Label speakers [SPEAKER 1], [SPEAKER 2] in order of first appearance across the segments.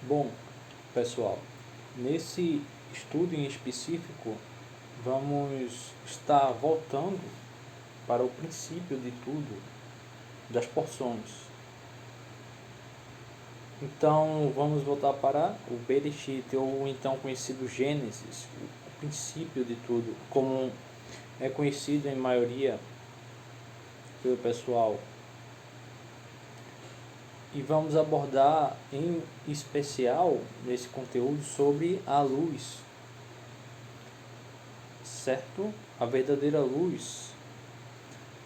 [SPEAKER 1] Bom, pessoal, nesse estudo em específico, vamos estar voltando para o princípio de tudo, das porções. Então, vamos voltar para o Bereshit, ou então conhecido Gênesis, o princípio de tudo, como é conhecido em maioria pelo pessoal. E vamos abordar em especial nesse conteúdo sobre a luz, certo? A verdadeira luz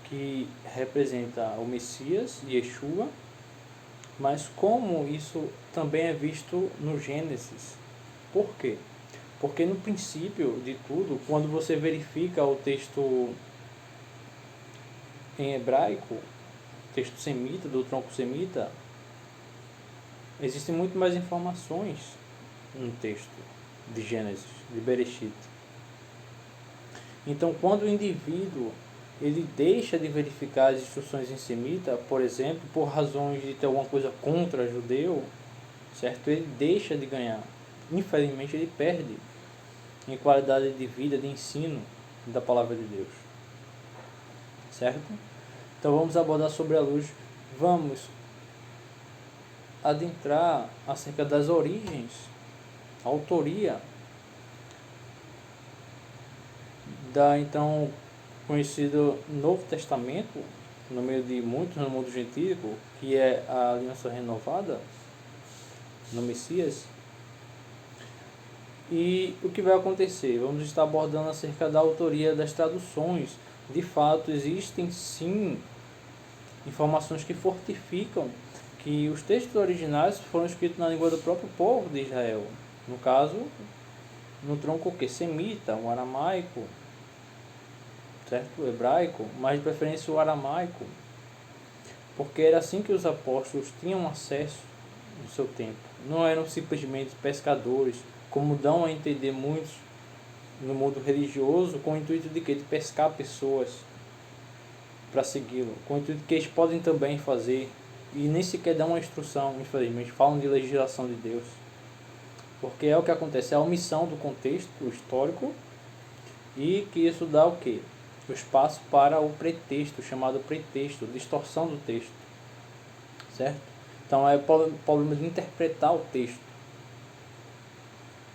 [SPEAKER 1] que representa o Messias, Yeshua, mas como isso também é visto no Gênesis. Por quê? Porque no princípio de tudo, quando você verifica o texto em hebraico, texto semita, do tronco semita, existem muito mais informações no texto de Gênesis, de Bereshit. Então, quando o indivíduo ele deixa de verificar as instruções em semita, por exemplo, por razões de ter alguma coisa contra judeu, certo? Ele deixa de ganhar. Infelizmente, ele perde em qualidade de vida, de ensino da palavra de Deus, certo? Então, vamos abordar sobre a luz. Vamos adentrar acerca das origens, a autoria da então conhecido Novo Testamento, no meio de muitos no mundo gentílico, que é a aliança renovada no Messias. E o que vai acontecer? Vamos estar abordando acerca da autoria das traduções. De fato, existem sim informações que fortificam que os textos originais foram escritos na língua do próprio povo de Israel. No caso, no tronco semita, o aramaico, certo? O hebraico, mas de preferência o aramaico, porque era assim que os apóstolos tinham acesso no seu tempo. Não eram simplesmente pescadores, como dão a entender muitos no mundo religioso, com o intuito de que? De pescar pessoas para segui-lo, com o intuito de que eles podem também fazer, e nem sequer dão uma instrução, infelizmente, falam de legislação de Deus. Porque é o que acontece, é a omissão do contexto histórico, e que isso dá o quê? O espaço para o pretexto, chamado pretexto, distorção do texto, certo? Então é o problema de interpretar o texto.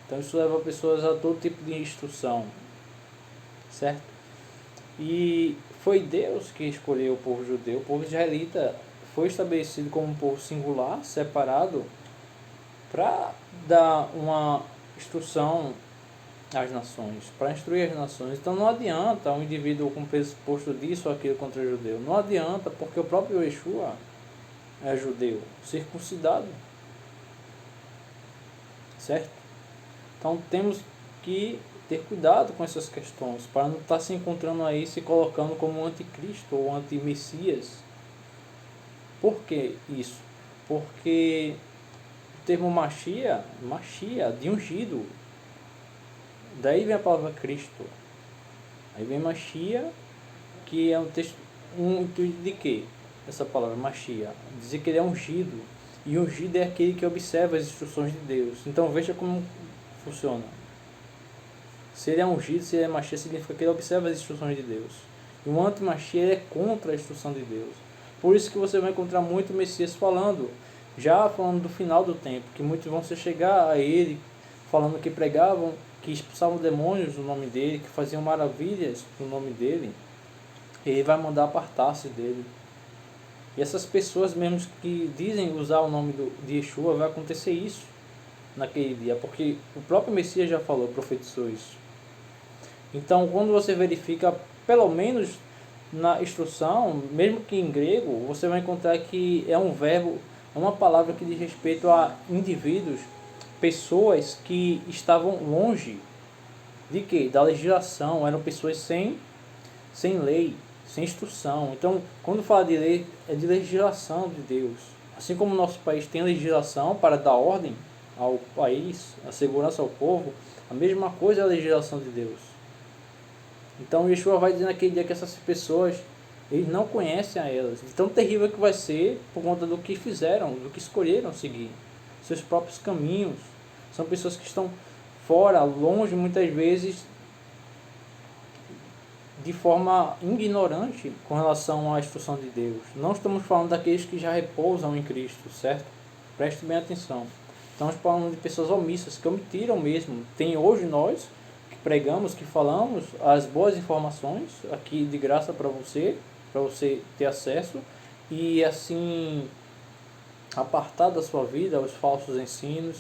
[SPEAKER 1] Então isso leva pessoas a todo tipo de instrução, certo? E foi Deus que escolheu o povo judeu. O povo israelita foi estabelecido como um povo singular, separado, para dar uma instrução às nações, para instruir as nações. Então não adianta um indivíduo com pressuposto disso ou aquilo contra o judeu. Não adianta, porque o próprio Yeshua é judeu, circuncidado, certo? Então temos que ter cuidado com essas questões, para não estar se encontrando aí, se colocando como anticristo ou anti-messias. Por que isso? Porque o termo Machia, de ungido, daí vem a palavra Cristo. Aí vem Machia, que é um intuito de quê? Essa palavra Machia, dizer que ele é ungido. E ungido é aquele que observa as instruções de Deus. Então veja como funciona. Se ele é ungido, se ele é Machia, significa que ele observa as instruções de Deus. E o anti-Machia é contra a instrução de Deus. Por isso que você vai encontrar muito Messias falando, já falando do final do tempo, que muitos vão se chegar a ele, falando que pregavam, que expulsavam demônios no nome dele, que faziam maravilhas no nome dele. E ele vai mandar apartar-se dele. E essas pessoas mesmo que dizem usar o nome de Yeshua, vai acontecer isso naquele dia, porque o próprio Messias já falou, profetizou isso. Então, quando você verifica, pelo menos na instrução, mesmo que em grego, você vai encontrar que é um verbo, é uma palavra que diz respeito a indivíduos, pessoas que estavam longe de quê? Da legislação, eram pessoas sem lei, sem instrução. Então, quando fala de lei, é de legislação de Deus. Assim como o nosso país tem legislação para dar ordem ao país, a segurança ao povo, a mesma coisa é a legislação de Deus. Então Yeshua vai dizer naquele dia que essas pessoas, eles não conhecem a elas. De tão terrível que vai ser por conta do que fizeram, do que escolheram seguir. seus próprios caminhos. São pessoas que estão fora, longe, muitas vezes, de forma ignorante com relação à instrução de Deus. Não estamos falando daqueles que já repousam em Cristo, certo? Preste bem atenção. Estamos falando de pessoas omissas, que omitiram mesmo. Tem hoje nós, que pregamos, que falamos as boas informações aqui de graça para você ter acesso, e assim apartar da sua vida os falsos ensinos,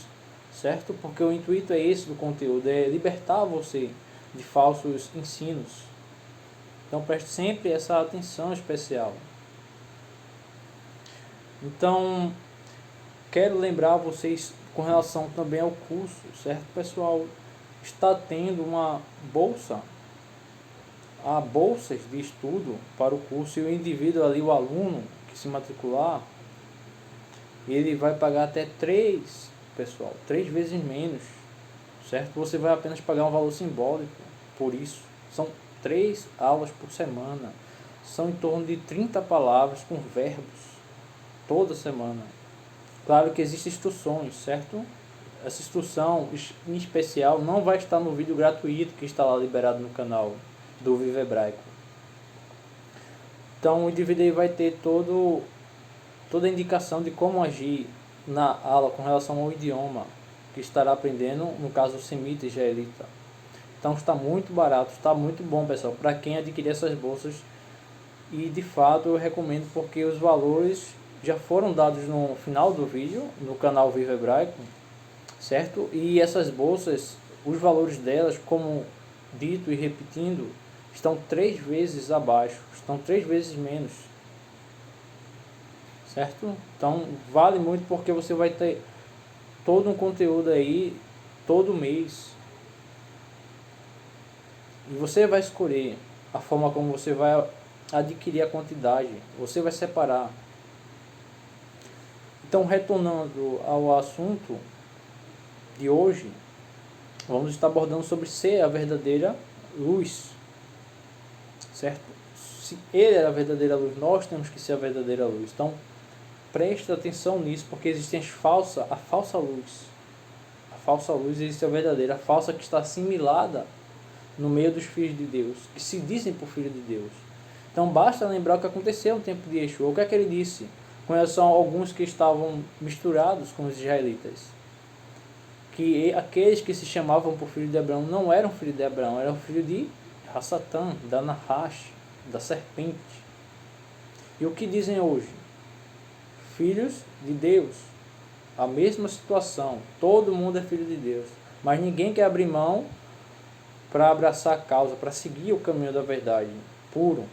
[SPEAKER 1] certo? Porque o intuito é esse do conteúdo, é libertar você de falsos ensinos. Então preste sempre essa atenção especial. Então, quero lembrar vocês com relação também ao curso, certo, pessoal? Está tendo uma bolsa, há bolsas de estudo para o curso, e o indivíduo ali, o aluno que se matricular, ele vai pagar até 3 vezes menos, certo? Você vai apenas pagar um valor simbólico por isso. São 3 aulas por semana, são em torno de 30 palavras com verbos toda semana. Claro que existem instruções, certo? Essa instrução em especial não vai estar no vídeo gratuito que está lá liberado no canal do Vivo Hebraico. Então o indivíduo vai ter toda a indicação de como agir na aula com relação ao idioma que estará aprendendo, no caso o semita e israelita. Então está muito barato, está muito bom, pessoal, para quem adquirir essas bolsas. E de fato eu recomendo, porque os valores já foram dados no final do vídeo, no canal Vivo Hebraico, certo? E essas bolsas, os valores delas, como dito e repetindo, estão 3 vezes abaixo, estão 3 vezes menos, certo? Então vale muito, porque você vai ter todo um conteúdo aí, todo mês. E você vai escolher a forma como você vai adquirir a quantidade, você vai separar. Então, retornando ao assunto de hoje, vamos estar abordando sobre ser a verdadeira luz, certo? Se ele é a verdadeira luz, nós temos que ser a verdadeira luz. Então, preste atenção nisso, porque existe a falsa luz. A falsa luz existe a verdadeira, a falsa que está assimilada no meio dos filhos de Deus, que se dizem por filho de Deus. Então basta lembrar o que aconteceu no tempo de Yeshua. O que é que ele disse com relação a alguns que estavam misturados com os israelitas? Que aqueles que se chamavam por filho de Abraão não eram filho de Abraão, eram filho de Hassatã, da Nahash, da serpente. E o que dizem hoje? Filhos de Deus. A mesma situação, todo mundo é filho de Deus, mas ninguém quer abrir mão para abraçar a causa, para seguir o caminho da verdade puro,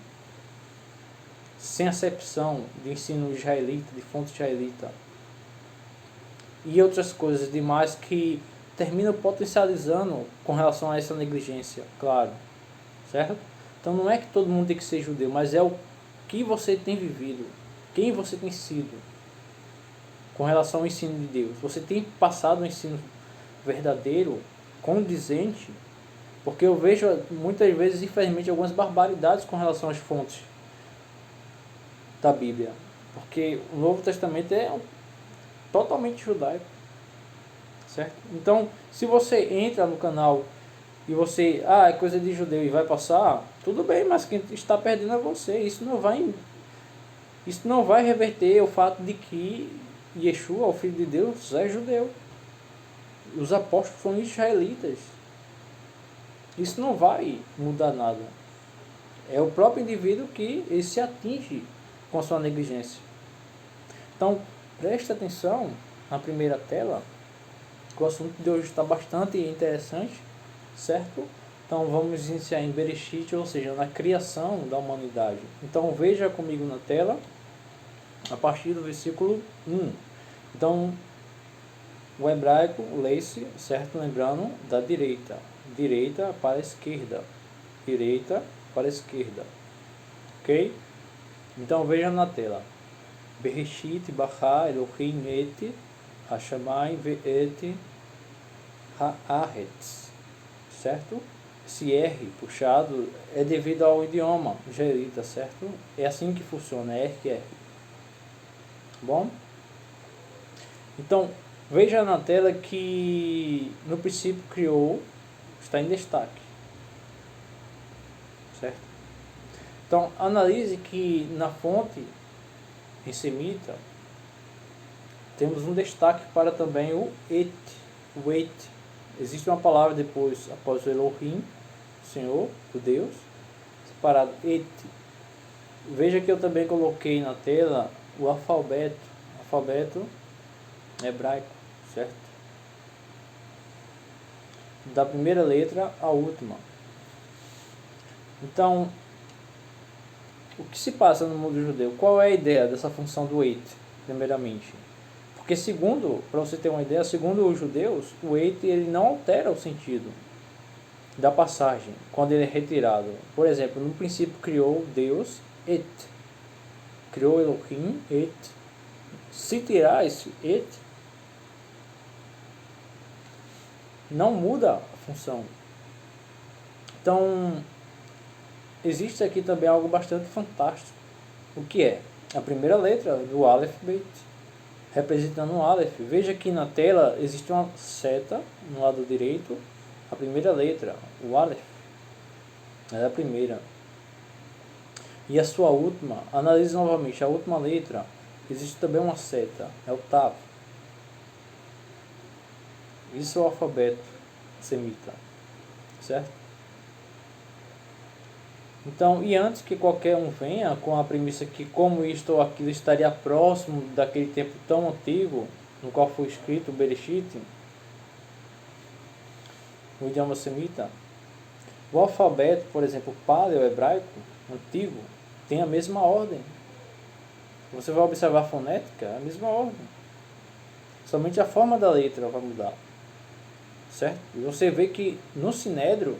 [SPEAKER 1] sem acepção de ensino israelita, de fonte israelita, e outras coisas demais que terminam potencializando com relação a essa negligência, claro, certo? Então não é que todo mundo tem que ser judeu, mas é o que você tem vivido, quem você tem sido com relação ao ensino de Deus. Você tem passado um ensino verdadeiro, condizente? Porque eu vejo muitas vezes, infelizmente, algumas barbaridades com relação às fontes da Bíblia. Porque o Novo Testamento é totalmente judaico, certo? Então, se você entra no canal e você, é coisa de judeu e vai passar, tudo bem, mas quem está perdendo é você. Isso não vai reverter o fato de que Yeshua, o Filho de Deus, é judeu. Os apóstolos foram israelitas. Isso não vai mudar nada. É o próprio indivíduo que ele se atinge com a sua negligência. Então, preste atenção na primeira tela, que o assunto de hoje está bastante interessante, certo? Então, vamos iniciar em Bereshit, ou seja, na criação da humanidade. Então, veja comigo na tela, a partir do versículo 1. Então, o hebraico, lê-se, certo? Lembrando, da direita para a esquerda, direita para a esquerda, ok? Então veja na tela: Bereshit bara Elohim et hashamayim ve'et haaretz, certo? Esse R puxado é devido ao idioma israelita, certo? É assim que funciona, R que R. Bom? Então, Veja na tela que no princípio criou, está em destaque, certo? Então analise que na fonte em semita temos um destaque para também o et, o et. Existe uma palavra depois, após o Elohim, Senhor, o Deus, separado et. Veja que eu também coloquei na tela o alfabeto hebraico, certo? Da primeira letra à última. Então, o que se passa no mundo judeu? Qual é a ideia dessa função do et, primeiramente? Porque para você ter uma ideia, segundo os judeus, o et ele não altera o sentido da passagem quando ele é retirado. Por exemplo, no princípio criou Deus et, criou Elohim et. Se tirar esse et, não muda a função. Então, existe aqui também algo bastante fantástico. O que é? A primeira letra do Aleph Bet, representando um Aleph. Veja que na tela existe uma seta no lado direito, a primeira letra, o Aleph, é a primeira. E a sua última, analise novamente a última letra, existe também uma seta, é o Tav. Isso é o alfabeto semita, certo? Então, e antes que qualquer um venha com a premissa que como isto ou aquilo estaria próximo daquele tempo tão antigo, no qual foi escrito o Bereshit, no idioma semita, o alfabeto, por exemplo, paleo-hebraico, antigo, tem a mesma ordem. Você vai observar a fonética, é a mesma ordem. Somente a forma da letra vai mudar. Certo? E você vê que no Sinédrio,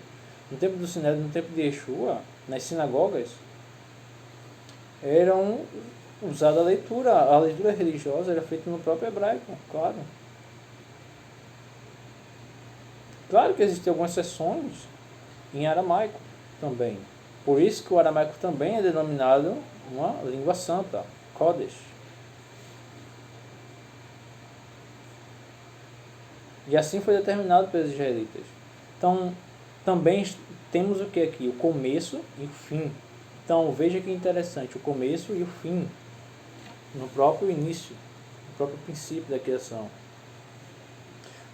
[SPEAKER 1] no tempo do Sinédrio, no tempo de Yeshua, nas sinagogas, eram usada a leitura religiosa era feita no próprio hebraico, claro. Claro que existem algumas seções em aramaico também. Por isso que o aramaico também é denominado uma língua santa, Kodesh. E assim foi determinado pelos israelitas. Então, também temos o que aqui? O começo e o fim. Então, veja que interessante, o começo e o fim, no próprio início, no próprio princípio da criação.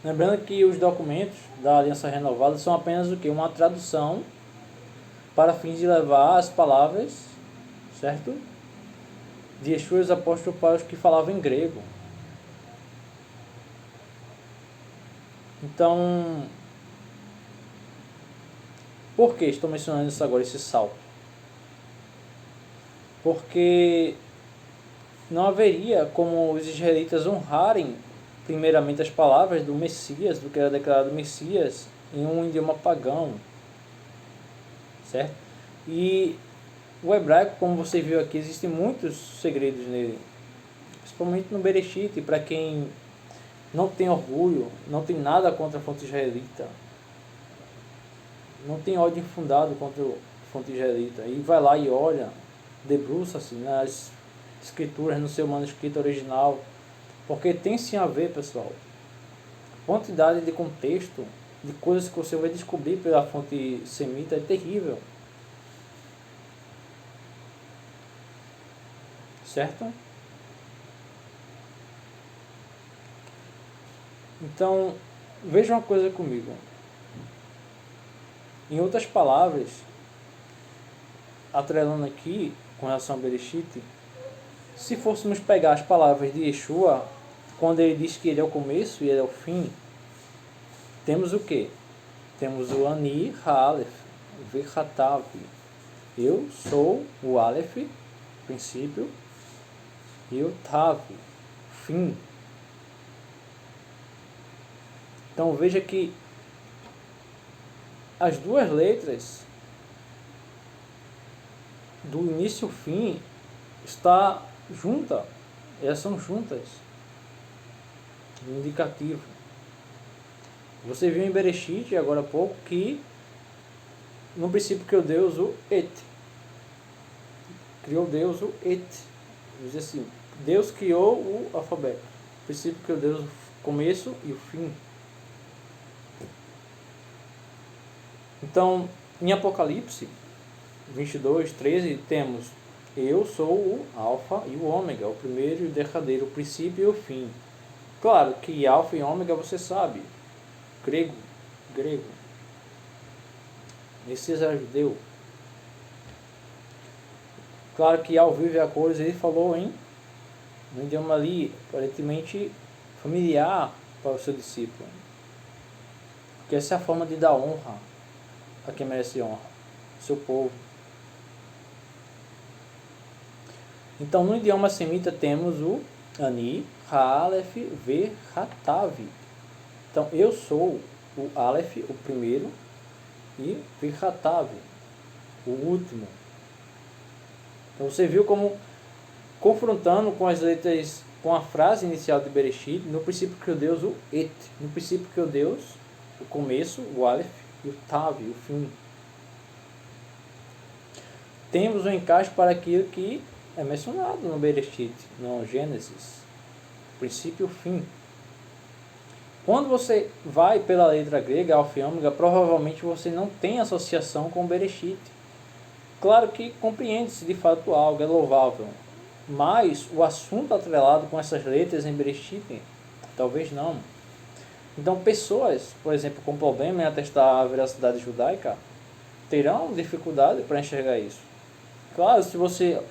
[SPEAKER 1] Lembrando que os documentos da Aliança Renovada são apenas o que? Uma tradução para fins de levar as palavras, certo? De Yeshua e os apóstolos para os que falavam em grego. Então, por que estou mencionando isso agora, esse salto? Porque não haveria como os israelitas honrarem primeiramente as palavras do Messias, do que era declarado Messias, em um idioma pagão, certo? E o hebraico, como você viu aqui, existem muitos segredos nele, principalmente no Bereshit, para quem não tem orgulho, não tem nada contra a fonte israelita, não tem ódio infundado contra a fonte israelita, e vai lá e olha, debruça-se nas escrituras, no seu manuscrito original, porque tem sim a ver, pessoal, quantidade de contexto, de coisas que você vai descobrir pela fonte semita é terrível, certo? Então, veja uma coisa comigo. Em outras palavras, atrelando aqui com relação a Bereshit, se fôssemos pegar as palavras de Yeshua, quando ele diz que ele é o começo e ele é o fim, temos o que? Temos o Ani Ha'alef, Vechatav. Eu sou o Aleph, princípio, e o Tav, fim. Então veja que as duas letras do início ao fim está junta, elas são juntas, no indicativo. Você viu em Bereshit agora há pouco que no princípio criou Deus o Et. Criou Deus o Et. Diz assim, Deus criou o alfabeto. No princípio criou Deus começo e o fim. Então, em Apocalipse 22:13 temos: eu sou o Alfa e o Ômega, o primeiro e o derradeiro, o princípio e o fim. Claro que Alfa e Ômega você sabe, grego. Messias era judeu. Claro que ao vivo e a cores ele falou no idioma ali, aparentemente familiar para o seu discípulo. Porque essa é a forma de dar honra a quem merece honra, seu povo. Então, no idioma semita temos o Ani, Ha-Aleph, Ve, Ha-Tav. Então, eu sou o Aleph, o primeiro, e Ve, Ha-Tav, o último. Então, você viu como, confrontando com as letras, com a frase inicial de Bereshit, no princípio criou Deus o Et, no princípio criou Deus o começo, o Aleph, e o Tav, o fim. Temos um encaixe para aquilo que é mencionado no Bereshit, no Gênesis, princípio e o fim. Quando você vai pela letra grega, Alfa e Ômega, provavelmente você não tem associação com o Bereshit. Claro que compreende-se de fato algo, é louvável, mas o assunto atrelado com essas letras em Bereshit, talvez não. Então pessoas, por exemplo, com problema em atestar a veracidade judaica, terão dificuldade para enxergar isso. Claro, se você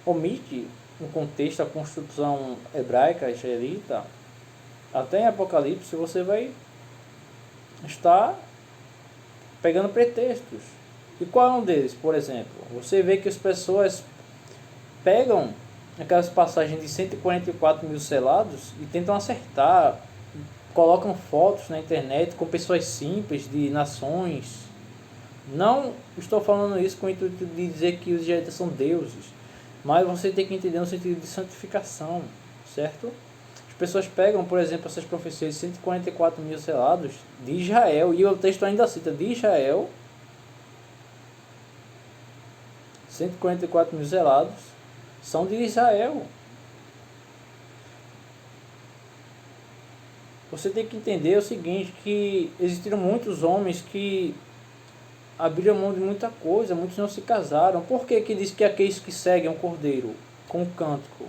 [SPEAKER 1] omite um contexto, a construção hebraica, israelita, até em Apocalipse você vai estar pegando pretextos. E qual é um deles, por exemplo? Você vê que as pessoas pegam aquelas passagens de 144 mil selados e tentam acertar, colocam fotos na internet com pessoas simples de nações. Não estou falando isso com o intuito de dizer que os israelitas são deuses, mas você tem que entender no sentido de santificação, certo? As pessoas pegam, por exemplo, essas profecias de 144 mil selados de Israel, e o texto ainda cita de Israel, 144 mil selados são de Israel. Você tem que entender o seguinte, que existiram muitos homens que abriram mão de muita coisa, muitos não se casaram. Por que diz que aqueles que seguem o Cordeiro com o cântico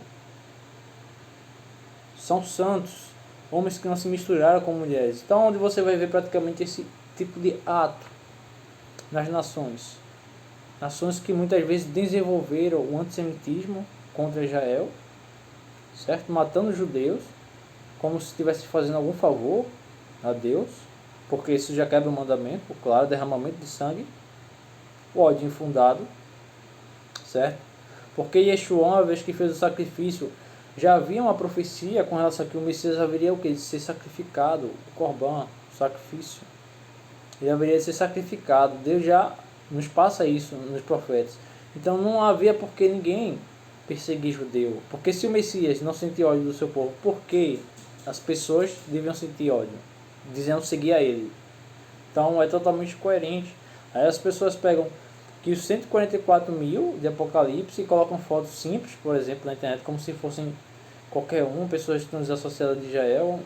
[SPEAKER 1] são santos, homens que não se misturaram com mulheres? Então, onde você vai ver praticamente esse tipo de ato nas nações? Nações que muitas vezes desenvolveram o antissemitismo contra Israel, certo? Matando os judeus, como se estivesse fazendo algum favor a Deus, porque isso já quebra o mandamento, claro, derramamento de sangue, o ódio infundado, certo? Porque Yeshua, uma vez que fez o sacrifício, já havia uma profecia com relação a que o Messias haveria o que? De ser sacrificado, o Corban, o sacrifício. Ele haveria de ser sacrificado. Deus já nos passa isso nos profetas. Então não havia por que ninguém perseguir judeu. Porque se o Messias não sentia ódio do seu povo, por que as pessoas deviam sentir ódio? Dizendo seguir a ele. Então é totalmente coerente. Aí as pessoas pegam que os 144 mil de Apocalipse e colocam fotos simples, por exemplo, na internet, como se fossem qualquer um, pessoas que estão desassociadas de Israel.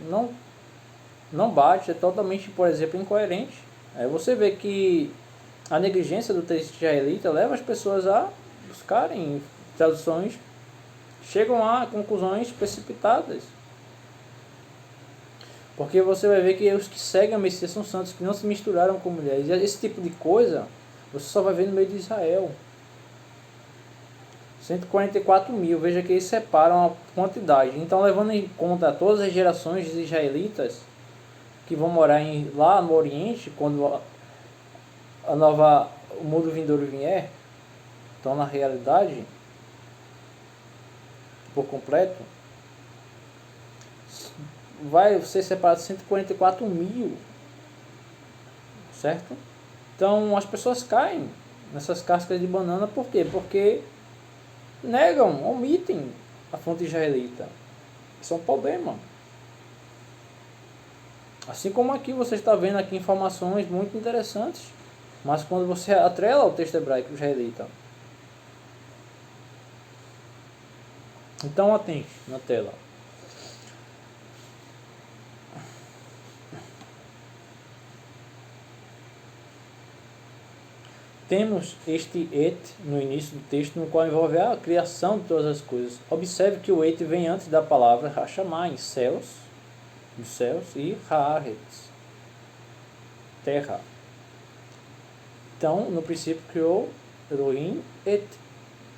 [SPEAKER 1] Não bate, é totalmente, por exemplo, incoerente. Aí você vê que a negligência do texto israelita leva as pessoas a buscarem traduções, chegam a conclusões precipitadas. Porque você vai ver que os que seguem a Messias são santos, que não se misturaram com mulheres. E esse tipo de coisa você só vai ver no meio de Israel. 144 mil, veja que eles separam a quantidade. Então, levando em conta todas as gerações de israelitas que vão morar lá no Oriente, quando o mundo vindouro vier, então na realidade, por completo, vai ser separado 144 mil, certo? Então as pessoas caem nessas cascas de banana, por quê? Porque negam, omitem a fonte israelita. Isso é um problema. Assim como aqui você está vendo aqui informações muito interessantes, mas quando você atrela ao texto hebraico israelita. Então atente na tela. temos este et no início do texto, no qual envolve a criação de todas as coisas. Observe que o et vem antes da palavra Hashamayim, céus, dos céus, e Haaretz, terra. Então, no princípio criou Elohim et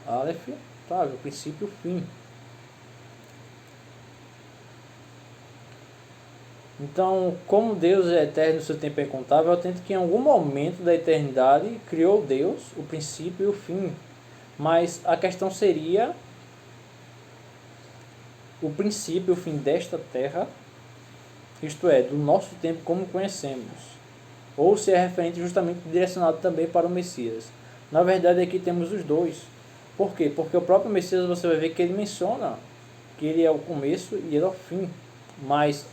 [SPEAKER 1] Aleph, o princípio e o fim. Então, como Deus é eterno e o seu tempo é incontável, eu atento que em algum momento da eternidade criou Deus o princípio e o fim. Mas a questão seria o princípio e o fim desta terra, isto é, do nosso tempo como conhecemos. Ou se é referente justamente direcionado também para o Messias. Na verdade, aqui temos os dois. Por quê? Porque o próprio Messias, você vai ver que ele menciona que ele é o começo e ele é o fim. Mas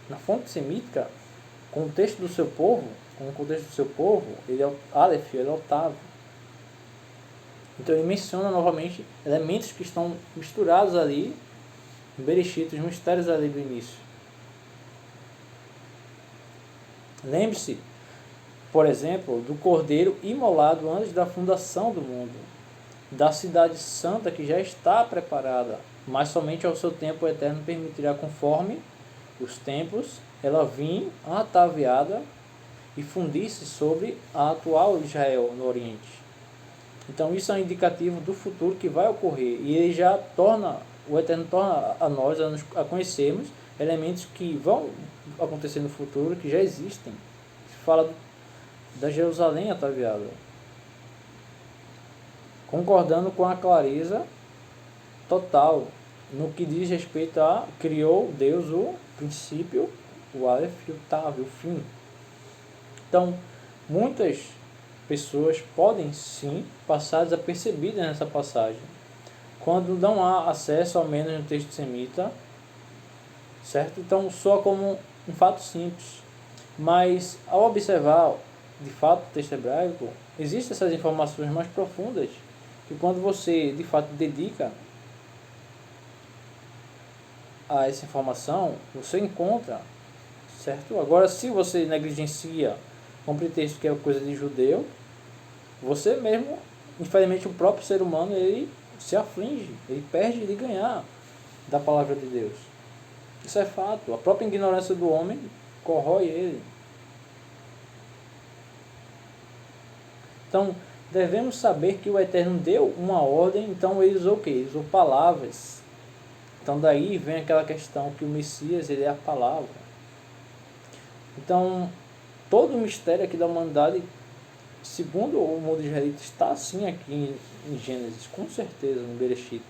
[SPEAKER 1] na fonte semítica, com o contexto do seu povo, ele é o Aleph, ele é o oitavo. Então ele menciona novamente elementos que estão misturados ali em Bereshit, os mistérios ali do início. Lembre-se, por exemplo, do cordeiro imolado antes da fundação do mundo, da cidade santa que já está preparada, mas somente ao seu tempo eterno permitirá, conforme os tempos, ela vir ataviada e fundir-se sobre a atual Israel no Oriente. Então isso é um indicativo do futuro que vai ocorrer, e ele já torna, o Eterno torna a nós, a conhecermos elementos que vão acontecer no futuro, que já existem. Se fala da Jerusalém ataviada, concordando com a clareza total no que diz respeito a criou Deus o princípio, o Aleph e o Tav, o fim. Então, muitas pessoas podem sim passar desapercebidas nessa passagem, quando não há acesso, ao menos no texto semita, certo? Então, soa como um fato simples, mas ao observar de fato o texto hebraico, existem essas informações mais profundas, que quando você de fato dedica a essa informação, você encontra, certo? Agora, se você negligencia um pretexto que é coisa de judeu, você mesmo, infelizmente, o próprio ser humano, ele se aflige, ele perde de ganhar da palavra de Deus. Isso é fato. A própria ignorância do homem corrói ele. Então, devemos saber que o Eterno deu uma ordem, então ele usou o quê? Ele usou palavras. Então daí vem aquela questão que o Messias, ele é a palavra. Então, todo o mistério aqui da humanidade, segundo o mundo israelita, está assim aqui em Gênesis, com certeza, no Bereshit.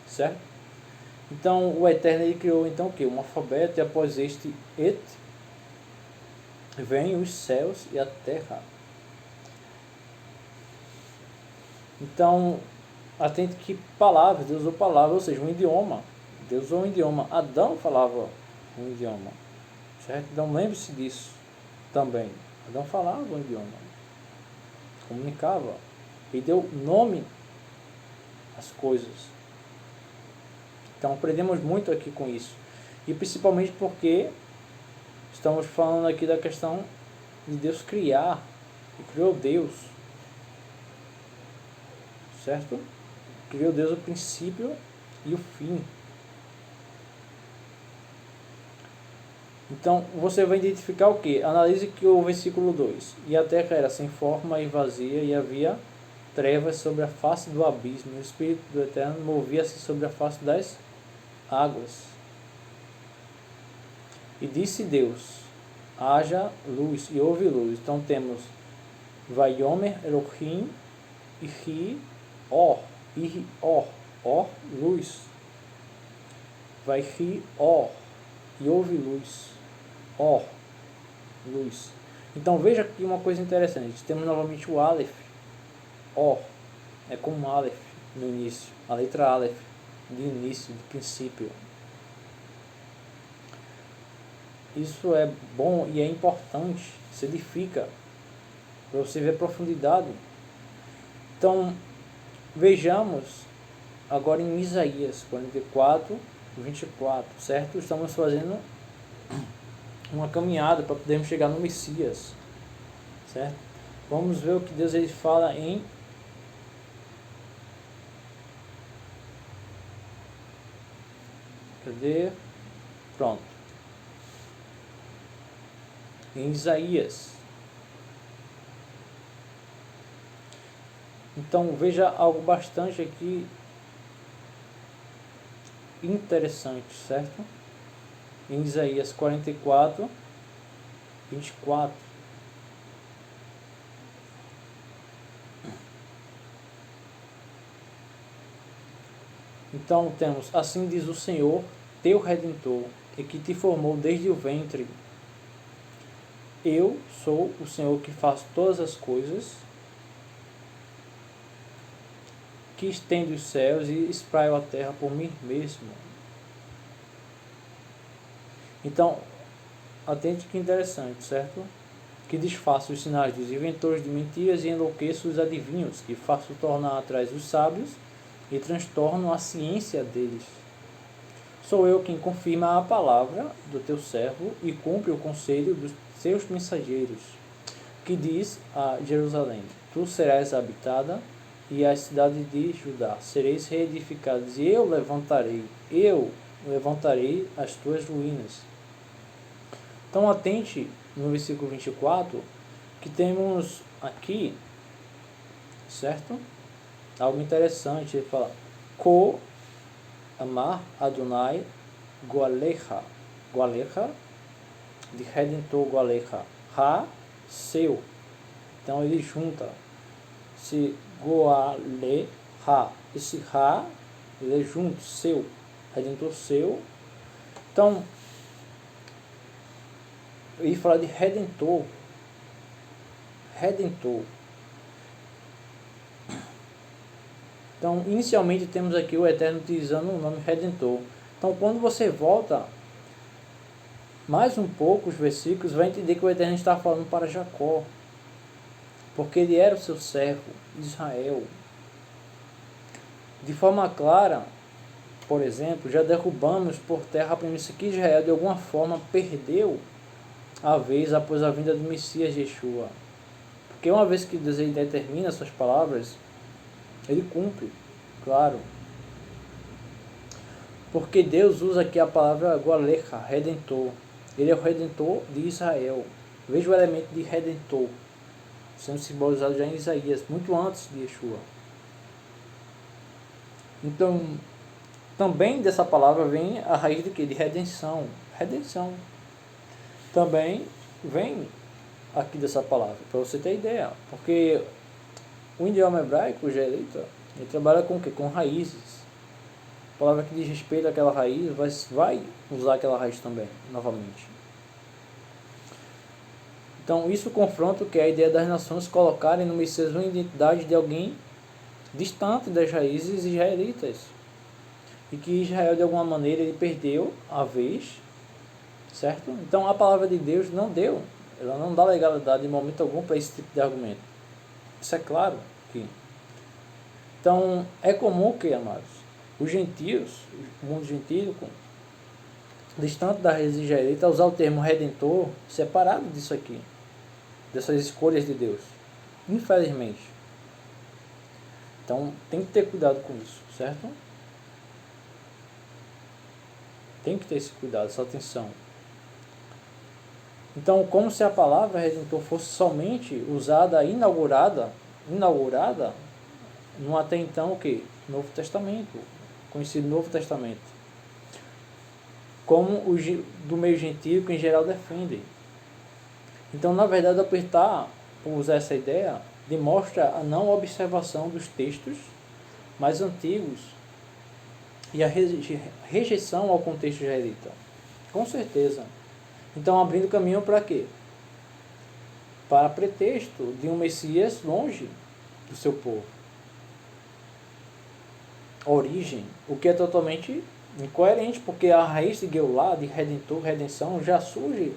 [SPEAKER 1] Certo? Então, o Eterno, ele criou então o quê? Um alfabeto, e após este et, vem os céus e a terra. Então, atente que palavras, Deus usou palavras, ou seja, um idioma. Deus usou um idioma. Adão falava um idioma. Certo? Então, lembre-se disso também. Adão falava um idioma. Comunicava. E deu nome às coisas. Então, aprendemos muito aqui com isso. E principalmente porque estamos falando aqui da questão de Deus criar. E criou Deus. Certo? Criou Deus o princípio e o fim. Então, você vai identificar o que? Analise que o versículo 2. E a terra era sem forma e vazia, e havia trevas sobre a face do abismo. O Espírito do Eterno movia-se sobre a face das águas. E disse Deus, haja luz, e houve luz. Então temos Vaiomer Elohim e Ri Or, luz. Vai ri Or, e houve luz. Or, luz. Então veja aqui uma coisa interessante. Temos novamente o Aleph. Or, é como Aleph no início. A letra Aleph, de início, de princípio. Isso é bom e é importante. Se edifica. Para você ver a profundidade. Então, vejamos agora em Isaías 44, 24, certo? Estamos fazendo uma caminhada para podermos chegar no Messias, certo? Vamos ver o que Deus ele fala em cadê? Pronto. Em Isaías. Então veja algo bastante aqui interessante, certo? Em Isaías 44, 24. Então temos: assim diz o Senhor, teu Redentor, e que te formou desde o ventre. Eu sou o Senhor que faço todas as coisas, que estendo os céus e espraio a terra por mim mesmo. Então, atente que interessante, certo? Que desfaço os sinais dos inventores de mentiras e enlouqueço os adivinhos, que faço tornar atrás os sábios e transtorno a ciência deles. Sou eu quem confirma a palavra do teu servo e cumpre o conselho dos seus mensageiros, que diz a Jerusalém: tu serás habitada, e a cidade de Judá sereis reedificadas, e eu levantarei as tuas ruínas. Então atente no versículo 24, que temos aqui, certo? Algo interessante, ele fala: Ko amar Adonai Goalecha. Goalecha, de Redentor Goalecha. Ha, seu. Então ele junta se Goalecha. Esse Ha, ele é junto, seu. Redentor seu. Então, ele fala de Redentor. Redentor. Então, inicialmente temos aqui o Eterno utilizando o nome Redentor. Então, quando você volta mais um pouco os versículos, vai entender que o Eterno está falando para Jacó, porque ele era o seu servo, Israel. De forma clara, por exemplo, já derrubamos por terra a premissa que Israel de alguma forma perdeu a vez após a vinda do Messias Yeshua. Porque uma vez que Deus ele determina suas palavras, ele cumpre, claro. Porque Deus usa aqui a palavra Goalecha, Redentor. Ele é o Redentor de Israel. Veja o elemento de Redentor sendo simbolizado já em Isaías, muito antes de Yeshua. Então, também dessa palavra vem a raiz de quê? De redenção. Redenção. Também vem aqui dessa palavra, para você ter ideia. Porque o idioma hebraico, o israelita, ele trabalha com o quê? Com raízes. A palavra que diz respeito àquela raiz vai usar aquela raiz também, novamente. Então, isso confronta o que é a ideia das nações colocarem no Messias uma identidade de alguém distante das raízes israelitas. E que Israel, de alguma maneira, ele perdeu a vez, certo? Então, a palavra de Deus não deu, ela não dá legalidade em momento algum para esse tipo de argumento. Isso é claro aqui. Então, é comum que, amados, os gentios, o mundo gentílico, distante da raiz israelita, usar o termo redentor separado disso aqui, dessas escolhas de Deus, infelizmente. Então tem que ter cuidado com isso, certo? Tem que ter esse cuidado, essa atenção. Então, como se a palavra redentor fosse somente usada, inaugurada no até então o que? Novo Testamento, conhecido Novo Testamento, como os do meio gentílico em geral defendem. Então, na verdade, apertar, por usar essa ideia, demonstra a não observação dos textos mais antigos e a rejeição ao contexto israelita. Com certeza. Então, abrindo caminho para quê? Para pretexto de um Messias longe do seu povo. Origem, o que é totalmente incoerente, porque a raiz de Geulah, de redentor, redenção, já surge,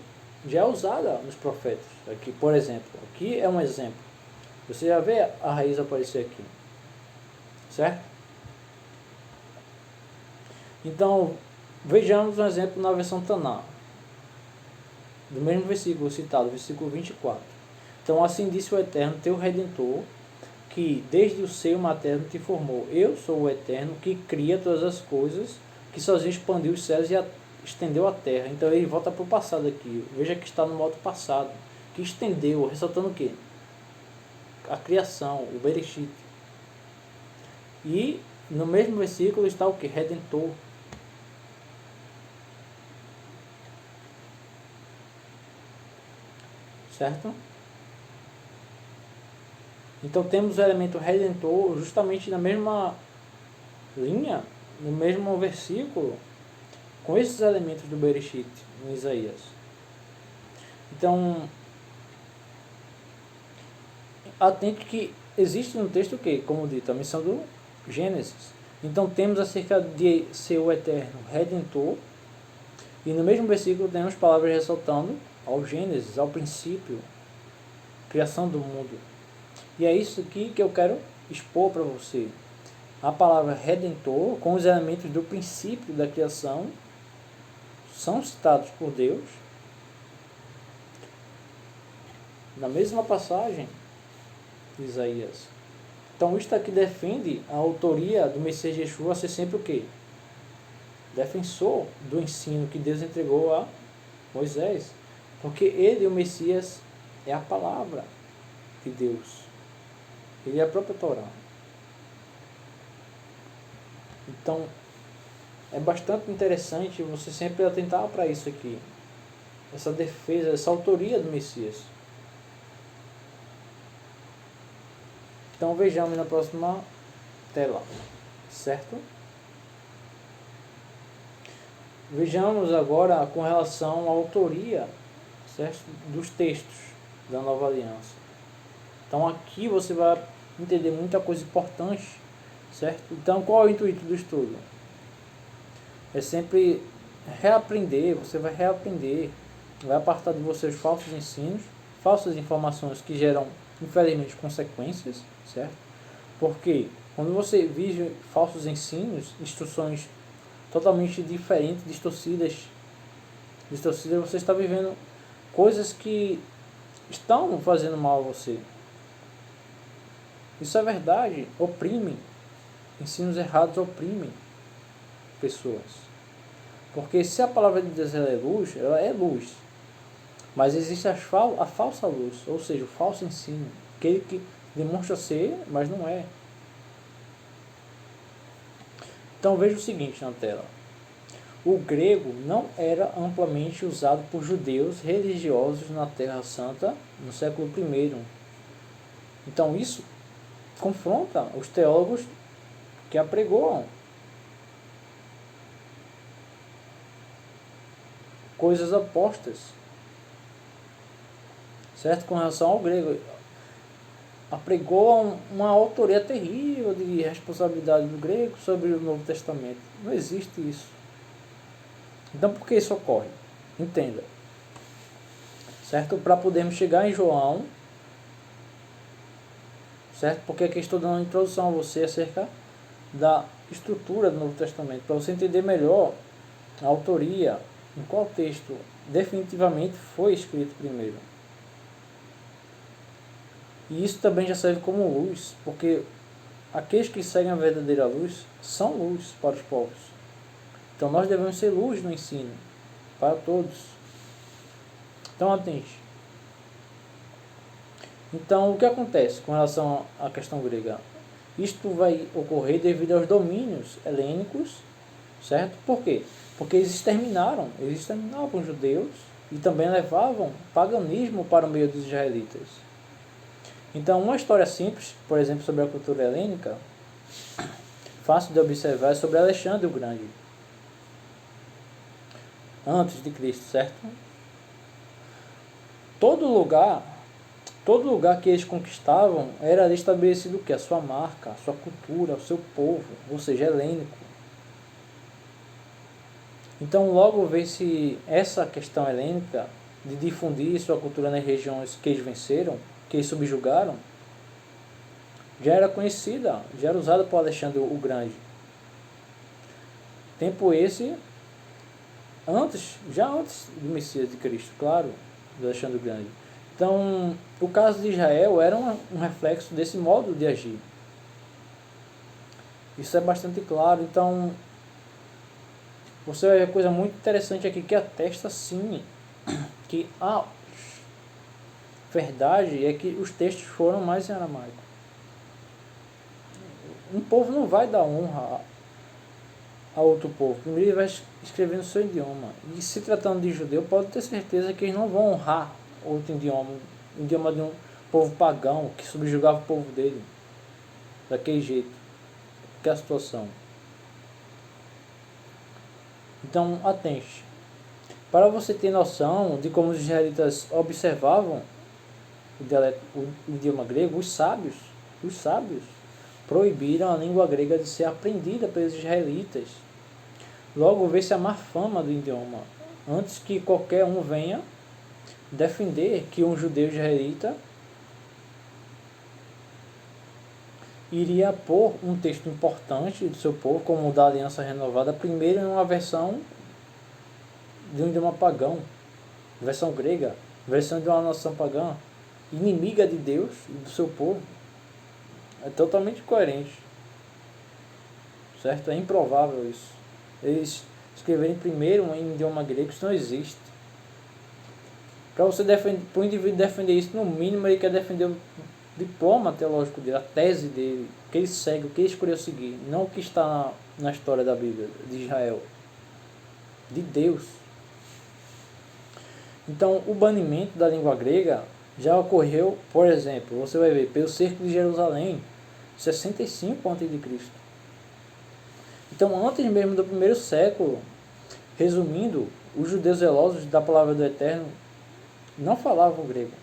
[SPEAKER 1] já é usada nos profetas. Aqui, por exemplo, aqui é um exemplo. Você já vê a raiz aparecer aqui, certo? Então, vejamos um exemplo na versão Taná, do mesmo versículo citado, versículo 24. Então assim disse o Eterno, teu Redentor, que desde o seio materno te formou. Eu sou o Eterno que cria todas as coisas, que sozinho expandiu os céus e estendeu a terra. Então ele volta para o passado aqui. Veja que está no modo passado, que estendeu, ressaltando o quê? A criação, o Bereshit. E no mesmo versículo está o que? Redentor. Certo? Então temos o elemento redentor justamente na mesma linha, no mesmo versículo, com esses elementos do Bereshit, em Isaías. Então, atente que existe no texto o quê? Como dito, a missão do Gênesis. Então temos acerca de ser o eterno redentor, e no mesmo versículo temos palavras ressaltando ao Gênesis, ao princípio, criação do mundo. E é isso aqui que eu quero expor para você. A palavra redentor, com os elementos do princípio da criação, são citados por Deus na mesma passagem de Isaías. Então isto aqui defende a autoria do Messias Yeshua ser sempre o quê? Defensor do ensino que Deus entregou a Moisés. Porque ele, o Messias, é a palavra de Deus. Ele é a própria Torá. Então, é bastante interessante você sempre atentar para isso aqui. Essa defesa, essa autoria do Messias. Então, vejamos na próxima tela. Certo? Vejamos agora com relação à autoria, certo? Dos textos da Nova Aliança. Então aqui você vai entender muita coisa importante, certo? Então qual é o intuito do estudo? É sempre reaprender, você vai reaprender, vai apartar de você os falsos ensinos, falsas informações que geram, infelizmente, consequências, certo? Porque quando você vive falsos ensinos, instruções totalmente diferentes, distorcidas, você está vivendo coisas que estão fazendo mal a você. Isso é verdade, oprimem, ensinos errados oprimem pessoas. Porque se a palavra de Deus ela é luz, mas existe a falsa luz, ou seja, o falso ensino, aquele que demonstra ser, mas não é. Então veja o seguinte na tela. O grego não era amplamente usado por judeus religiosos na Terra Santa no século I. Então isso confronta os teólogos que apregoam coisas opostas, certo? Com relação ao grego, apregoam uma autoria terrível de responsabilidade do grego sobre o Novo Testamento. Não existe isso. Então por que isso ocorre? Entenda, certo? Para podermos chegar em João, certo? Porque aqui estou dando uma introdução a você acerca da estrutura do Novo Testamento, para você entender melhor a autoria, em qual texto definitivamente foi escrito primeiro. E isso também já serve como luz, porque aqueles que seguem a verdadeira luz são luz para os povos. Então nós devemos ser luz no ensino, para todos. Então atente. Então o que acontece com relação à questão grega? Isto vai ocorrer devido aos domínios helênicos, certo? Por quê? Porque eles exterminavam os judeus e também levavam paganismo para o meio dos israelitas. Então uma história simples, por exemplo, sobre a cultura helênica, fácil de observar, é sobre Alexandre o Grande, antes de Cristo, certo? Todo lugar que eles conquistavam era estabelecido o que? A sua marca, a sua cultura, o seu povo, ou seja, helênico. Então logo vê-se essa questão helênica de difundir sua cultura nas regiões que eles venceram, que eles subjugaram, já era conhecida, já era usada por Alexandre o Grande. Tempo esse, já antes do Messias de Cristo, claro, do Alexandre o Grande. Então, o caso de Israel era um reflexo desse modo de agir. Isso é bastante claro. Então, você vai ver uma coisa muito interessante aqui que atesta sim que a verdade é que os textos foram mais em aramaico. Um povo não vai dar honra a outro povo. Primeiro ele vai escrever no seu idioma. E se tratando de judeu, pode ter certeza que eles não vão honrar outro idioma, o idioma de um povo pagão que subjugava o povo dele daquele jeito. Que é a situação. Então, atente. Para você ter noção de como os israelitas observavam o idioma grego, os sábios proibiram a língua grega de ser aprendida pelos israelitas. Logo, vê-se a má fama do idioma, antes que qualquer um venha defender que um judeu israelita iria pôr um texto importante do seu povo, como o da Aliança Renovada, primeiro em uma versão de um idioma pagão, versão grega, versão de uma nação pagã, inimiga de Deus e do seu povo. É totalmente coerente, certo? É improvável isso. Eles escreverem primeiro em idioma grego, isso não existe. Para você defender, para o indivíduo defender isso, no mínimo ele quer defender o diploma teológico dele, a tese dele, o que ele segue, o que ele escolheu seguir, não o que está na história da Bíblia, de Israel, de Deus. Então, o banimento da língua grega já ocorreu, por exemplo, você vai ver, pelo cerco de Jerusalém, 65 a.C. Então, antes mesmo do primeiro século, resumindo, os judeus zelosos da palavra do Eterno não falavam grego.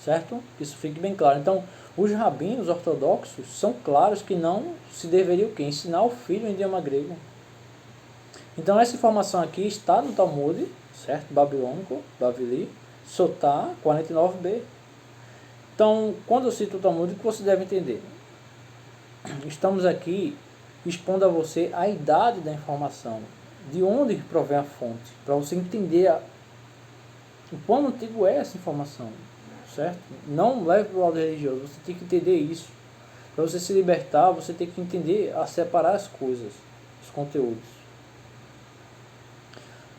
[SPEAKER 1] Certo? Isso fique bem claro. Então, os rabinos ortodoxos são claros que não se deveria o quê? Ensinar o filho em idioma grego. Então, essa informação aqui está no Talmud, certo? Babilônico, Bavili, Sotá 49b. Então, quando eu cito o Talmud, o que você deve entender? Estamos aqui expondo a você a idade da informação, de onde provém a fonte, para você entender o quão antigo é essa informação, certo? Não leve para o lado religioso, você tem que entender isso. Para você se libertar, você tem que entender a separar as coisas, os conteúdos.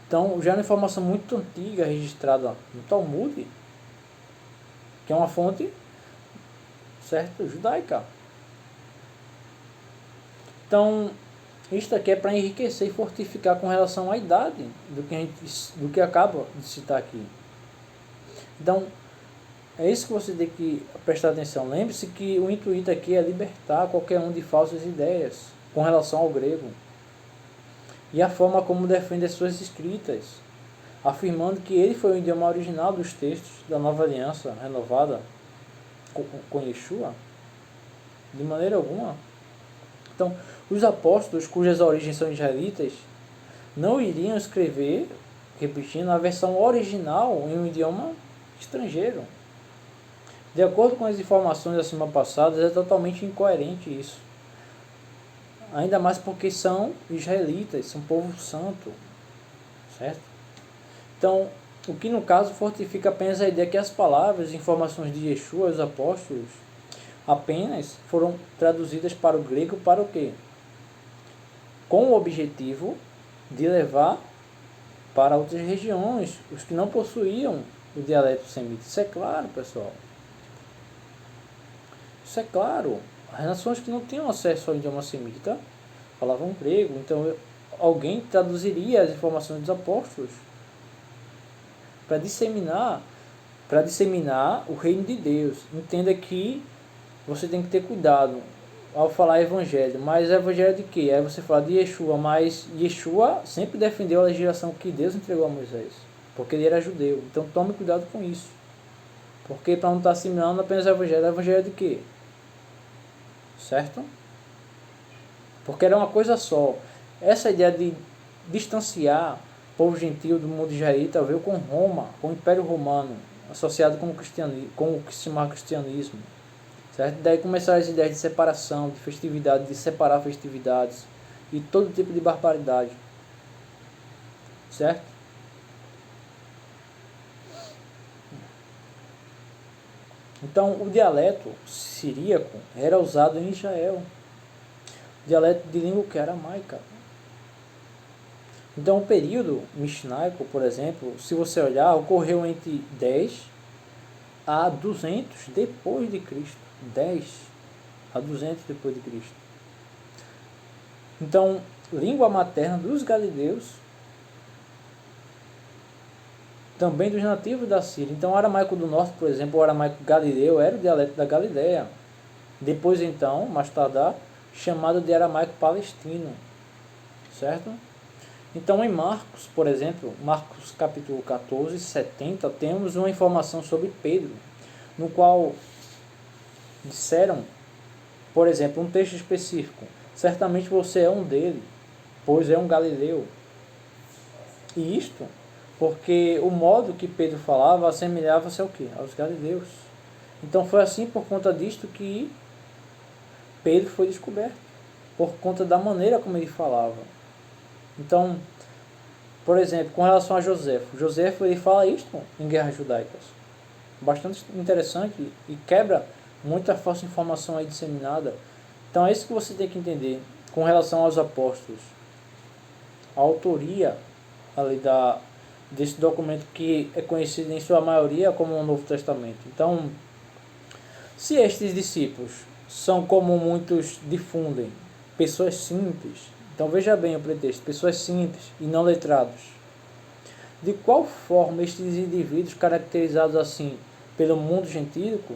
[SPEAKER 1] Então, já é uma informação muito antiga registrada no Talmud, que é uma fonte, certo, judaica. Então, isto aqui é para enriquecer e fortificar com relação à idade do que acaba de citar aqui. Então, é isso que você tem que prestar atenção. Lembre-se que o intuito aqui é libertar qualquer um de falsas ideias com relação ao grego e a forma como defende as suas escritas, afirmando que ele foi o idioma original dos textos da Nova Aliança Renovada com Yeshua. De maneira alguma. Então, os apóstolos, cujas origens são israelitas, não iriam escrever, repetindo, a versão original em um idioma estrangeiro. De acordo com as informações acima passadas, é totalmente incoerente isso. Ainda mais porque são israelitas, são povo santo, certo? Então, o que no caso fortifica apenas a ideia que as palavras e informações de Yeshua e os apóstolos apenas foram traduzidas para o grego para o quê? Com o objetivo de levar para outras regiões os que não possuíam o dialeto semita. Isso é claro, pessoal. Isso é claro. As nações que não tinham acesso ao idioma semita falavam grego, então alguém traduziria as informações dos apóstolos para disseminar o reino de Deus. Entenda que você tem que ter cuidado ao falar evangelho, mas evangelho de quê? Aí você fala de Yeshua, mas Yeshua sempre defendeu a legislação que Deus entregou a Moisés, porque ele era judeu. Então tome cuidado com isso, porque para não estar assimilando apenas evangelho de quê? Certo? Porque era uma coisa só. Essa ideia de distanciar o povo gentil do mundo israelita veio com Roma, com o Império Romano, associado com o que se chama cristianismo. Certo? Daí começaram as ideias de separação, de festividade, de separar festividades e todo tipo de barbaridade. Certo? Então, o dialeto siríaco era usado em Israel. O dialeto de língua que era aramaica. Então, o período mishnaico, por exemplo, se você olhar, ocorreu entre 10 a 200 depois de Cristo. 10 a 200 depois de Cristo. Então, língua materna dos galileus, também dos nativos da Síria. Então, o aramaico do norte, por exemplo, o aramaico galileu era o dialeto da Galileia. Depois, então, mais tardar, chamado de aramaico palestino. Certo? Então, em Marcos, por exemplo, Marcos capítulo 14, 70, temos uma informação sobre Pedro, no qual disseram, por exemplo, um texto específico: certamente você é um dele, pois é um galileu. E isto porque o modo que Pedro falava assemelhava-se ao quê? Aos galileus. Então foi assim, por conta disto, que Pedro foi descoberto, por conta da maneira como ele falava. Então, por exemplo, com relação a Joséfo ele fala isto em Guerras Judaicas. Bastante interessante e quebra muita falsa informação aí disseminada. Então é isso que você tem que entender com relação aos apóstolos. A autoria ali desse documento que é conhecido em sua maioria como o Novo Testamento. Então, se estes discípulos são como muitos difundem, pessoas simples, então veja bem o pretexto, pessoas simples e não letrados, de qual forma estes indivíduos caracterizados assim pelo mundo gentílico,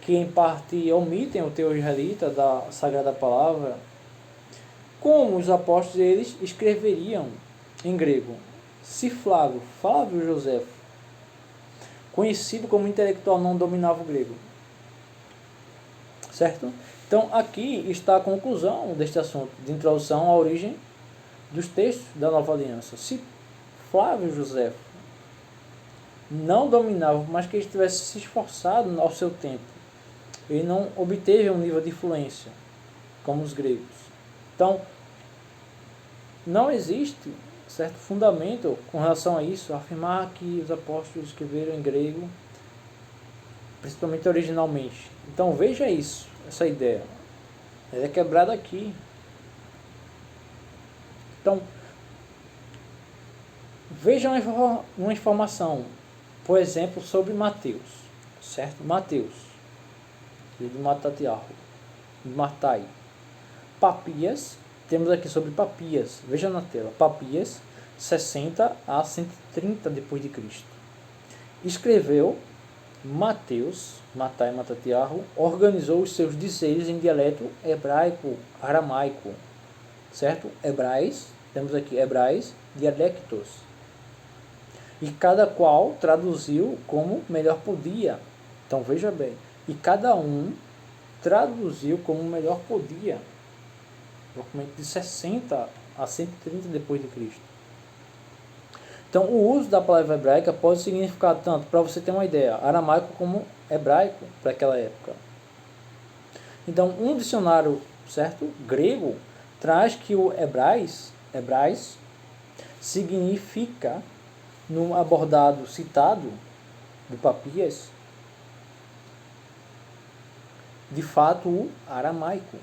[SPEAKER 1] que em parte omitem o teor israelita da Sagrada Palavra, como os apóstolos eles escreveriam em grego? Se Flávio Joséfo, conhecido como intelectual, não dominava o grego. Certo? Então aqui está a conclusão deste assunto, de introdução à origem dos textos da Nova Aliança. Se Flávio Joséfo não dominava, mas que ele tivesse se esforçado ao seu tempo, ele não obteve um nível de influência como os gregos. Então, não existe certo fundamento com relação a isso, afirmar que os apóstolos escreveram em grego, principalmente originalmente. Então veja isso, essa ideia. Ela é quebrada aqui. Então, veja uma informação, por exemplo, sobre Mateus, certo? Mateus, de Matatiarro, de Martai. Papias, temos aqui sobre Papias, veja na tela, Papias, 60 a 130 depois de Cristo. Escreveu Mateus, Matai Matatiarro, organizou os seus dizeres em dialeto hebraico, aramaico, certo? Hebrais, temos aqui hebrais, dialectos. E cada qual traduziu como melhor podia. Então veja bem, e cada um traduziu como melhor podia. Documento de 60 a 130 depois de Cristo. Então, o uso da palavra hebraica pode significar tanto, para você ter uma ideia, aramaico como hebraico para aquela época. Então, um dicionário, certo, grego, traz que o hebrais significa, no abordado citado de Papias, de fato o aramaico.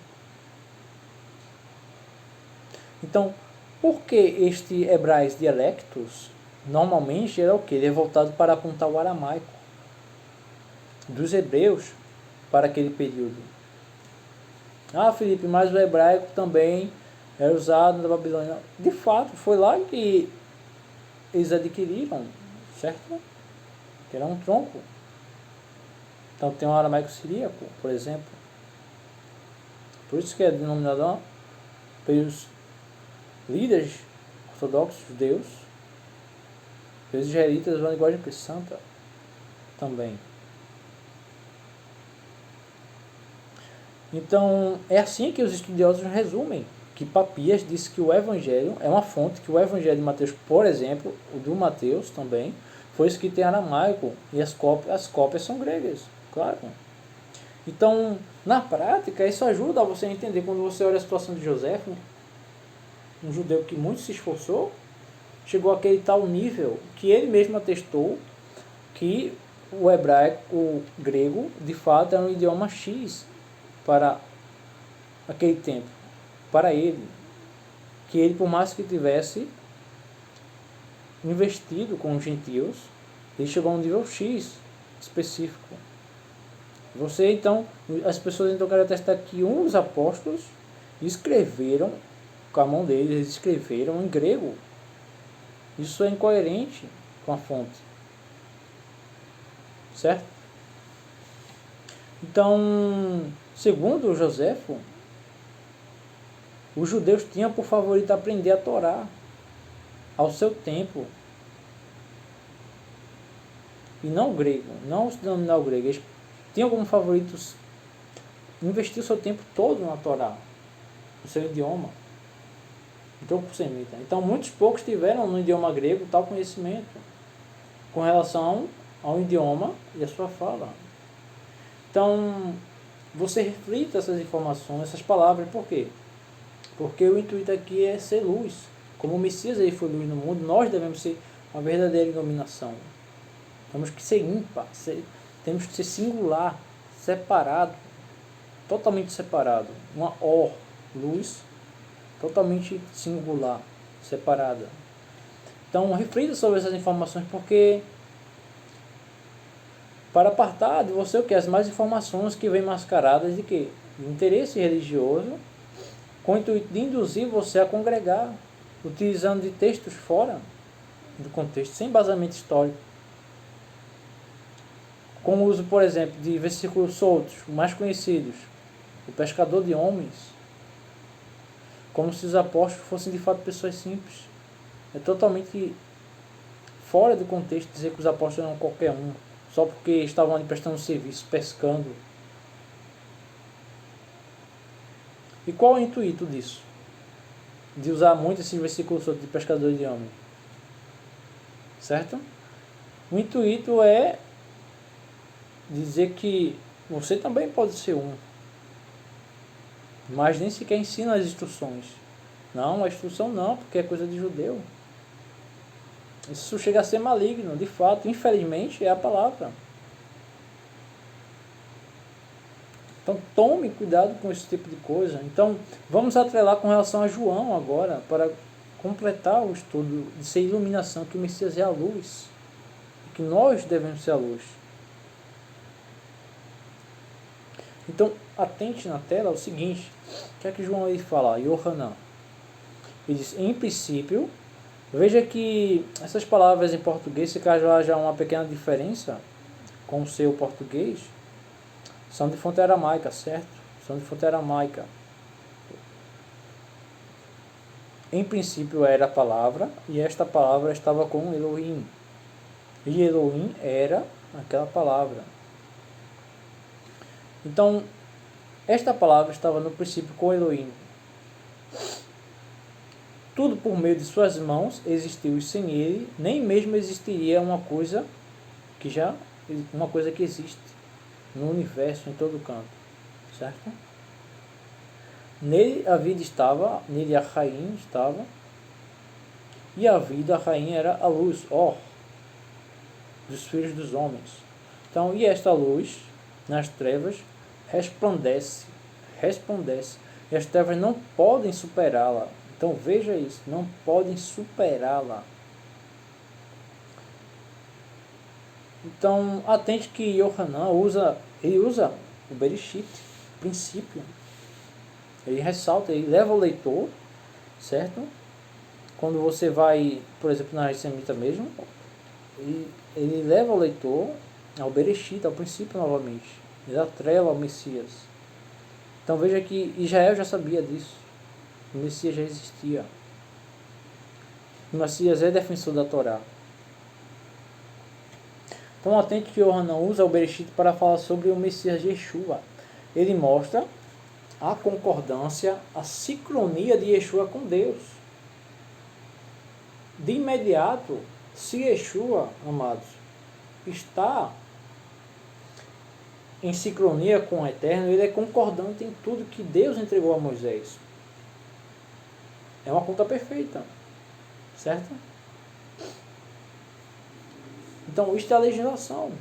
[SPEAKER 1] Então, por que este hebrais dialectos normalmente era o que? Ele é voltado para apontar o aramaico dos hebreus para aquele período. Ah, Felipe, mas o hebraico também era usado na Babilônia. De fato, foi lá que eles adquiriram, certo? Que era um tronco. Então tem o aramaico siríaco, por exemplo. Por isso que é denominado pelos líderes ortodoxos judeus, pelos israelitas, uma linguagem santa também. Então, é assim que os estudiosos resumem que Papias disse que o Evangelho é uma fonte, que o Evangelho de Mateus, por exemplo, o do Mateus também, foi escrito em aramaico e as cópias são gregas, claro. Então, na prática, isso ajuda a você a entender quando você olha a situação de Joséfo, um judeu que muito se esforçou, chegou àquele tal nível que ele mesmo atestou que o hebraico, o grego, de fato, era um idioma X para aquele tempo, para ele, que ele, por mais que tivesse investido com os gentios, ele chegou a um nível X específico. Você então, as pessoas então querem atestar que uns apóstolos escreveram com a mão deles, eles escreveram em grego. Isso é incoerente com a fonte, certo? Então, segundo Joséfo, os judeus tinham por favorito aprender a Torá ao seu tempo, e não o grego, não se denominar o grego. Eles tinham como favoritos investir o seu tempo todo na Torá, no seu idioma, então por semita. Então muitos poucos tiveram no idioma grego tal conhecimento com relação ao idioma e a sua fala. Então você reflita essas informações, essas palavras. Por quê? Porque o intuito aqui é ser luz. Como o Messias aí foi luz no mundo, nós devemos ser uma verdadeira iluminação. Temos que ser ímpar, temos que ser singular, separado, totalmente separado. Uma luz, totalmente singular, separada. Então reflita sobre essas informações, porque para apartar de você o que? As mais informações que vêm mascaradas de quê? De interesse religioso, com o intuito de induzir você a congregar, utilizando de textos fora do contexto, sem embasamento histórico. Com o uso, por exemplo, de versículos soltos, mais conhecidos, o pescador de homens, como se os apóstolos fossem de fato pessoas simples. É totalmente fora do contexto dizer que os apóstolos eram qualquer um, só porque estavam ali prestando serviço, pescando. E qual é o intuito disso? De usar muito esses versículos soltos de pescador de homens? Certo? O intuito é dizer que você também pode ser um, mas nem sequer ensina as instruções. Não, a instrução não, porque é coisa de judeu. Isso chega a ser maligno, de fato, infelizmente é a palavra. Então tome cuidado com esse tipo de coisa. Então vamos atrelar com relação a João agora, para completar o estudo de ser iluminação, que o Messias é a luz, e que nós devemos ser a luz. Então atente na tela o seguinte, o que é que João ele fala? Yohanan. Ele diz, em princípio, veja que essas palavras em português, se caso haja uma pequena diferença com o seu português, são de fonte aramaica, certo? São de fonte aramaica. Em princípio era a palavra, e esta palavra estava com Elohim. E Elohim era aquela palavra. Então, esta palavra estava no princípio com Elohim. Tudo por meio de suas mãos existiu, e sem ele nem mesmo existiria uma coisa que existe no universo, em todo canto, certo? Nele a vida estava, nele a Rainha estava, e a vida, a Rainha, era a luz, dos filhos dos homens. Então, e esta luz, nas trevas, resplandece, e as trevas não podem superá-la. Então veja isso, não podem superá-la. Então atente que Yohanan usa o Bereshit, princípio. Ele ressalta, ele leva o leitor, certo? Quando você vai, por exemplo, na Semita mesmo, ele leva o leitor ao Bereshit, ao princípio novamente. Ele atrela ao Messias. Então veja que Israel já sabia disso. O Messias já existia. O Messias é defensor da Torá. Então atente que Yohanan usa o Bereshit para falar sobre o Messias Yeshua. Ele mostra a concordância, a sincronia de Yeshua com Deus. De imediato, se Yeshua, amados, está em sincronia com o Eterno, ele é concordante em tudo que Deus entregou a Moisés. É uma conta perfeita, certo? Então, isto é a legislação.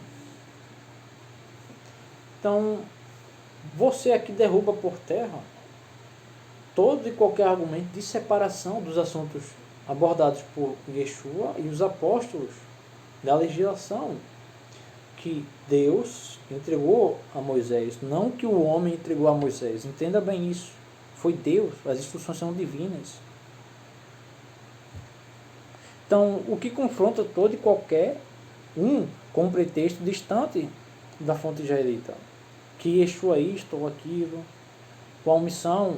[SPEAKER 1] Então, você aqui derruba por terra todo e qualquer argumento de separação dos assuntos abordados por Yeshua e os apóstolos da legislação que Deus entregou a Moisés, não que o homem entregou a Moisés. Entenda bem isso. Foi Deus, as instruções são divinas. Então, o que confronta todo e qualquer com um pretexto distante da fonte israelita, que Yeshua isto ou aquilo, com a omissão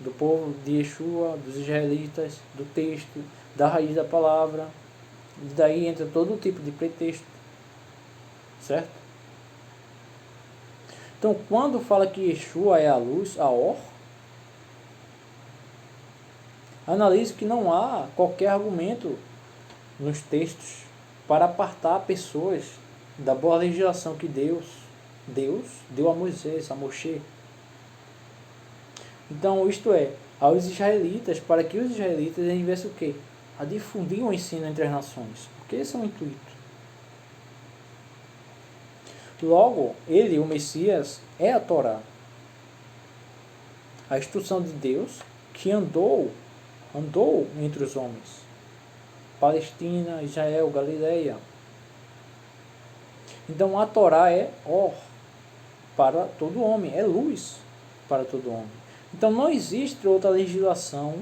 [SPEAKER 1] do povo de Yeshua, dos israelitas, do texto, da raiz da palavra, e daí entra todo tipo de pretexto, certo? Então, quando fala que Yeshua é a luz, a Or, analise que não há qualquer argumento nos textos para apartar pessoas da boa legislação que Deus deu a Moisés, a Moshe. Então, isto é, aos israelitas, para que os israelitas viessem o quê? A difundir o ensino entre as nações. Porque esse é o intuito. Logo, ele, o Messias, é a Torá. A instrução de Deus que andou entre os homens. Palestina, Israel, Galileia. Então a Torá é Or para todo homem, é luz para todo homem. Então não existe outra legislação.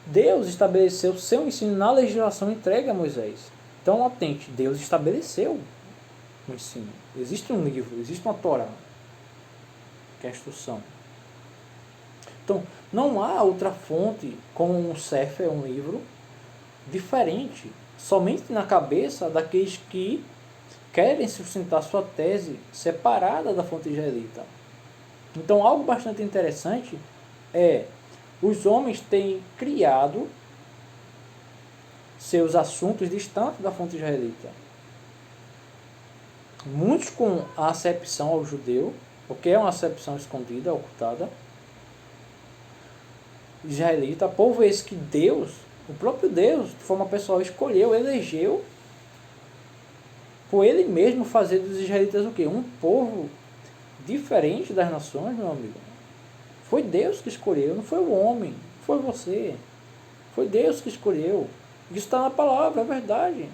[SPEAKER 1] Deus estabeleceu seu ensino na legislação entregue a Moisés. Então atente, Deus estabeleceu o ensino. Existe um livro, existe uma Torá, que é a instrução. Então não há outra fonte como um Sefer, um livro, diferente, somente na cabeça daqueles que querem sustentar sua tese separada da fonte israelita. Então, algo bastante interessante é os homens têm criado seus assuntos distantes da fonte israelita. Muitos com a acepção ao judeu, o que é uma acepção escondida, ocultada, israelita, povo esse que Deus, o próprio Deus, de forma pessoal, escolheu, elegeu, por ele mesmo fazer dos israelitas o quê? Um povo diferente das nações, meu amigo. Foi Deus que escolheu, não foi o homem, foi você. Foi Deus que escolheu. Isso está na palavra, é verdade.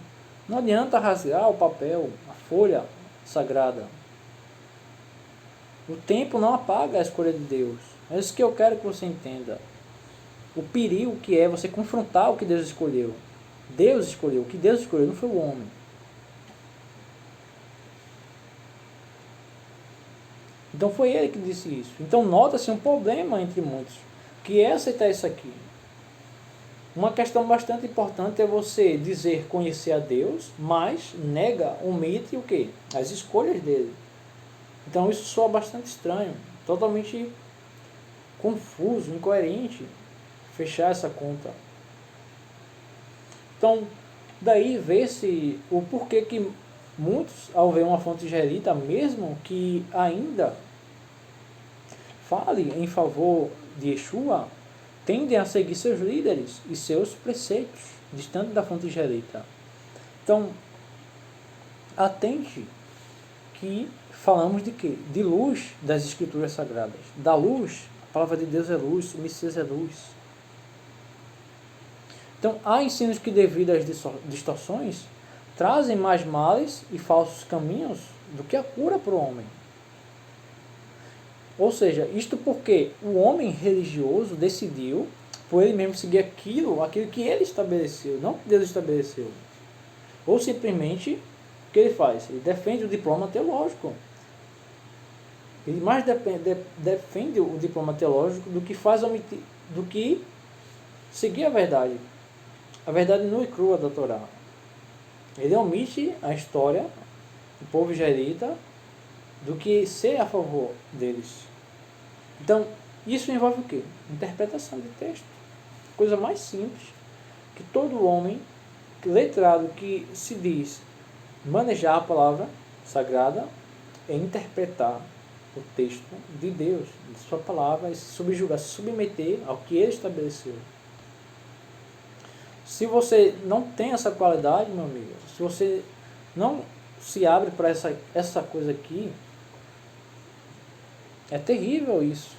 [SPEAKER 1] Não adianta rasgar o papel, a folha sagrada. O tempo não apaga a escolha de Deus. É isso que eu quero que você entenda. O perigo que é você confrontar o que Deus escolheu. Deus escolheu, o que Deus escolheu não foi o homem. Então foi ele que disse isso. Então nota-se um problema entre muitos, que é aceitar isso aqui. Uma questão bastante importante é você dizer conhecer a Deus, mas nega, omite o quê? As escolhas dele. Então isso soa bastante estranho, totalmente confuso, incoerente, fechar essa conta. Então, daí vê-se o porquê que muitos, ao ver uma fonte israelita, mesmo que ainda fale em favor de Yeshua, tendem a seguir seus líderes e seus preceitos, distante da fonte israelita. Então, atente que falamos de quê? De luz das escrituras sagradas. Da luz, a palavra de Deus é luz, o Messias é luz. Então, há ensinos que, devido às distorções, trazem mais males e falsos caminhos do que a cura para o homem. Ou seja, isto porque o homem religioso decidiu, por ele mesmo, seguir aquilo que ele estabeleceu, não que Deus estabeleceu. Ou simplesmente, o que ele faz? Ele defende o diploma teológico. Ele mais defende o diploma teológico do que do que seguir a verdade nua e crua da Torá. Ele omite a história do povo israelita do que ser a favor deles. Então, isso envolve o quê? Interpretação de texto. Coisa mais simples que todo homem letrado que se diz manejar a palavra sagrada é interpretar o texto de Deus, de sua palavra, e se subjugar, se submeter ao que ele estabeleceu. Se você não tem essa qualidade, meu amigo, se você não se abre para essa coisa aqui, é terrível isso.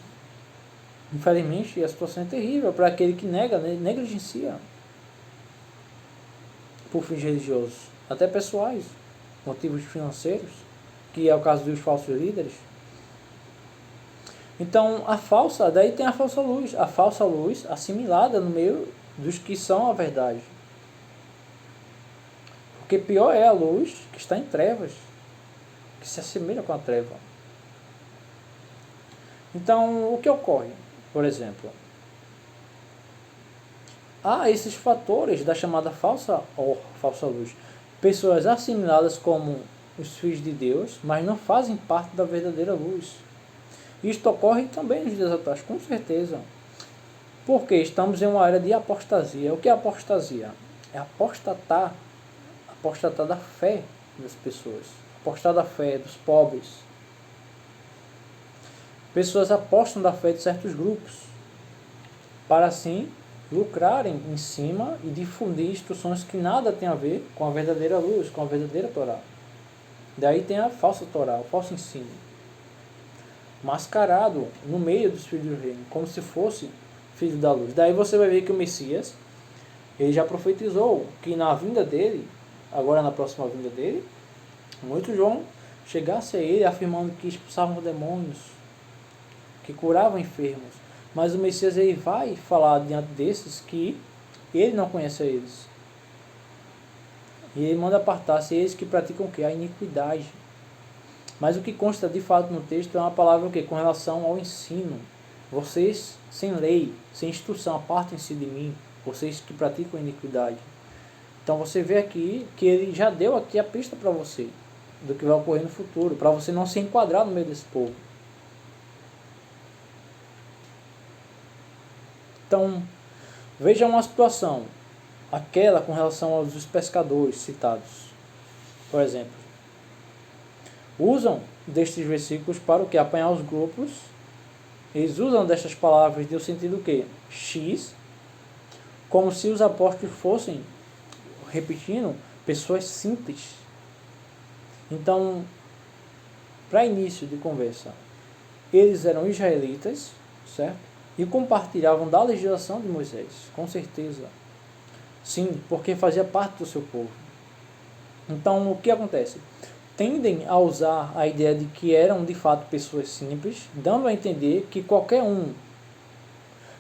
[SPEAKER 1] Infelizmente, a situação é terrível para aquele que negligencia por fins religiosos, até pessoais, motivos financeiros, que é o caso dos falsos líderes. Então, daí tem a falsa luz assimilada no meio dos que são a verdade. Porque pior é a luz que está em trevas, que se assemelha com a treva. Então, o que ocorre? Por exemplo, há esses fatores da chamada falsa luz. Pessoas assimiladas como os filhos de Deus, mas não fazem parte da verdadeira luz. Isto ocorre também nos dias atuais, com certeza. Porque estamos em uma era de apostasia. O que é apostasia? É apostatar da fé das pessoas. Apostar da fé dos pobres. Pessoas apostam da fé de certos grupos, para assim lucrarem em cima e difundir instruções que nada tem a ver com a verdadeira luz, com a verdadeira Torá. Daí tem a falsa Torá, o falso ensino, mascarado no meio dos filhos do reino, como se fosse filho da luz. Daí você vai ver que o Messias, ele já profetizou que na vinda dele, agora na próxima vinda dele, muitos vão chegasse a ele afirmando que expulsavam demônios, que curavam enfermos. Mas o Messias, ele vai falar diante desses que ele não conhece eles. E ele manda apartar-se eles que praticam o quê? A iniquidade. Mas o que consta de fato no texto é uma palavra o quê? Com relação ao ensino. Vocês, sem lei, sem instrução, apartem-se de mim, vocês que praticam a iniquidade. Então você vê aqui que ele já deu aqui a pista para você, do que vai ocorrer no futuro, para você não se enquadrar no meio desse povo. Então, veja uma situação, aquela com relação aos pescadores citados, por exemplo. Usam destes versículos para o que? Apanhar os grupos. Eles usam destas palavras no sentido o quê? X, como se os apóstolos fossem, repetindo, pessoas simples. Então, para início de conversa, eles eram israelitas, certo? E compartilhavam da legislação de Moisés, com certeza. Sim, porque fazia parte do seu povo. Então, o que acontece? Tendem a usar a ideia de que eram de fato pessoas simples, dando a entender que qualquer um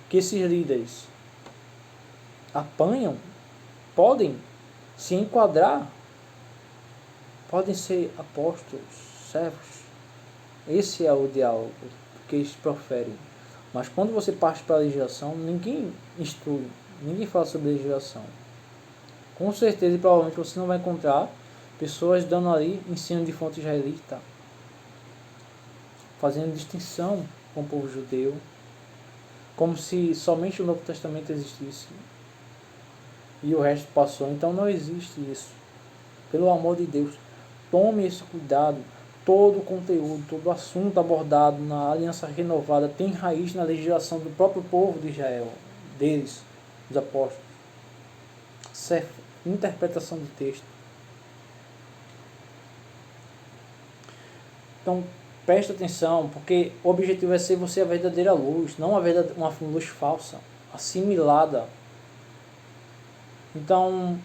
[SPEAKER 1] que esses líderes apanham, podem se enquadrar, podem ser apóstolos, servos. Esse é o diálogo que eles proferem. Mas quando você parte para a legislação, ninguém instrui, ninguém fala sobre legislação. Com certeza e provavelmente você não vai encontrar pessoas dando ali ensino de fonte israelita, fazendo distinção com o povo judeu, como se somente o Novo Testamento existisse e o resto passou. Então não existe isso. Pelo amor de Deus, tome esse cuidado. Todo o conteúdo, todo o assunto abordado na Aliança Renovada tem raiz na legislação do próprio povo de Israel, deles, dos apóstolos. Isso é interpretação do texto. Então, preste atenção, porque o objetivo é ser você a verdadeira luz, não uma luz falsa, assimilada. Então,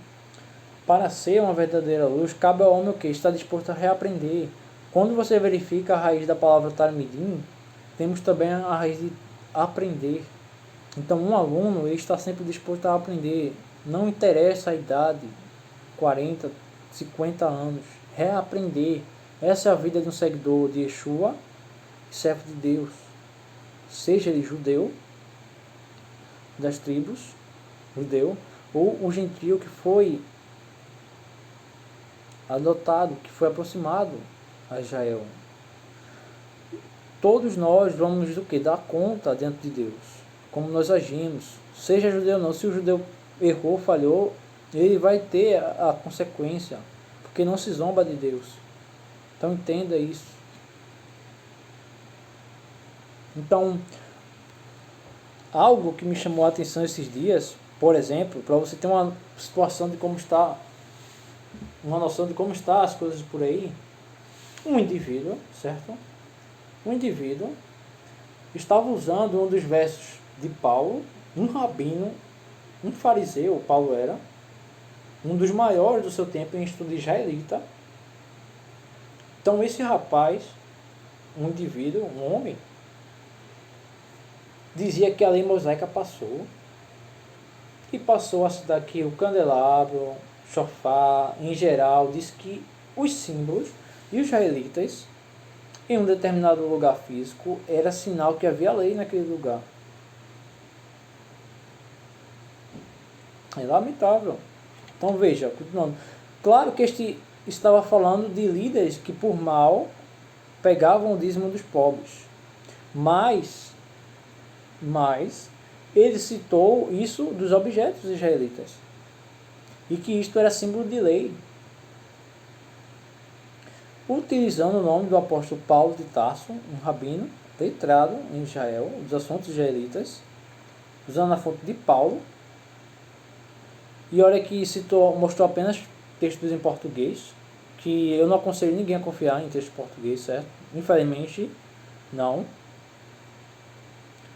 [SPEAKER 1] para ser uma verdadeira luz, cabe ao homem o quê? Estar disposto a reaprender. Quando você verifica a raiz da palavra Talmidim, temos também a raiz de aprender. Então, um aluno ele está sempre disposto a aprender. Não interessa a idade, 40, 50 anos. Reaprender. Essa é a vida de um seguidor de Yeshua, servo de Deus. Seja ele judeu, das tribos, judeu, ou o gentio que foi adotado, que foi aproximado a Israel. Todos nós vamos do que? Dar conta diante de Deus, como nós agimos, seja judeu ou não. Se o judeu errou, falhou, ele vai ter a consequência, porque não se zomba de Deus. Então entenda isso. Então, algo que me chamou a atenção esses dias, por exemplo, para você ter uma situação de como está uma noção de como estão as coisas por aí, um indivíduo, certo? Um indivíduo estava usando um dos versos de Paulo, um rabino, um fariseu, Paulo era, um dos maiores do seu tempo em estudo israelita. Então esse rapaz, um indivíduo, um homem, dizia que a lei mosaica passou, e passou a citar que o candelabro, chofar, em geral, diz que os símbolos e os israelitas, em um determinado lugar físico, era sinal que havia lei naquele lugar. É lamentável. Então veja, continuando. Claro que este estava falando de líderes que por mal pegavam o dízimo dos pobres. Mas ele citou isso dos objetos israelitas. E que isto era símbolo de lei. Utilizando o nome do apóstolo Paulo de Tarso, um rabino letrado em Israel, dos assuntos israelitas, usando a fonte de Paulo. E olha que mostrou apenas textos em português, que eu não aconselho ninguém a confiar em texto português, certo? Infelizmente, não.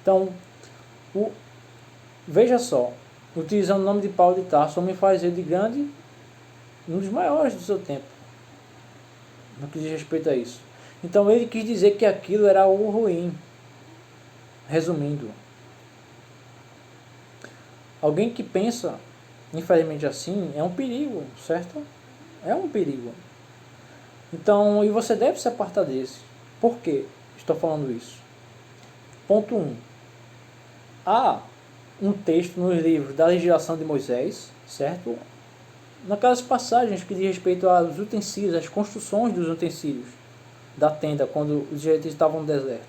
[SPEAKER 1] Então, veja só, utilizando o nome de Paulo de Tarso, me faz ele de grande, um dos maiores do seu tempo, no que diz respeito a isso. Então ele quis dizer que aquilo era algo ruim. Resumindo, alguém que pensa, infelizmente assim, é um perigo, certo? É um perigo. Então, e você deve se apartar desse. Por que estou falando isso? Ponto 1. Há um texto nos livros da legislação de Moisés, certo? Naquelas passagens que diz respeito aos utensílios, às construções dos utensílios da tenda, quando os israelitas estavam no deserto.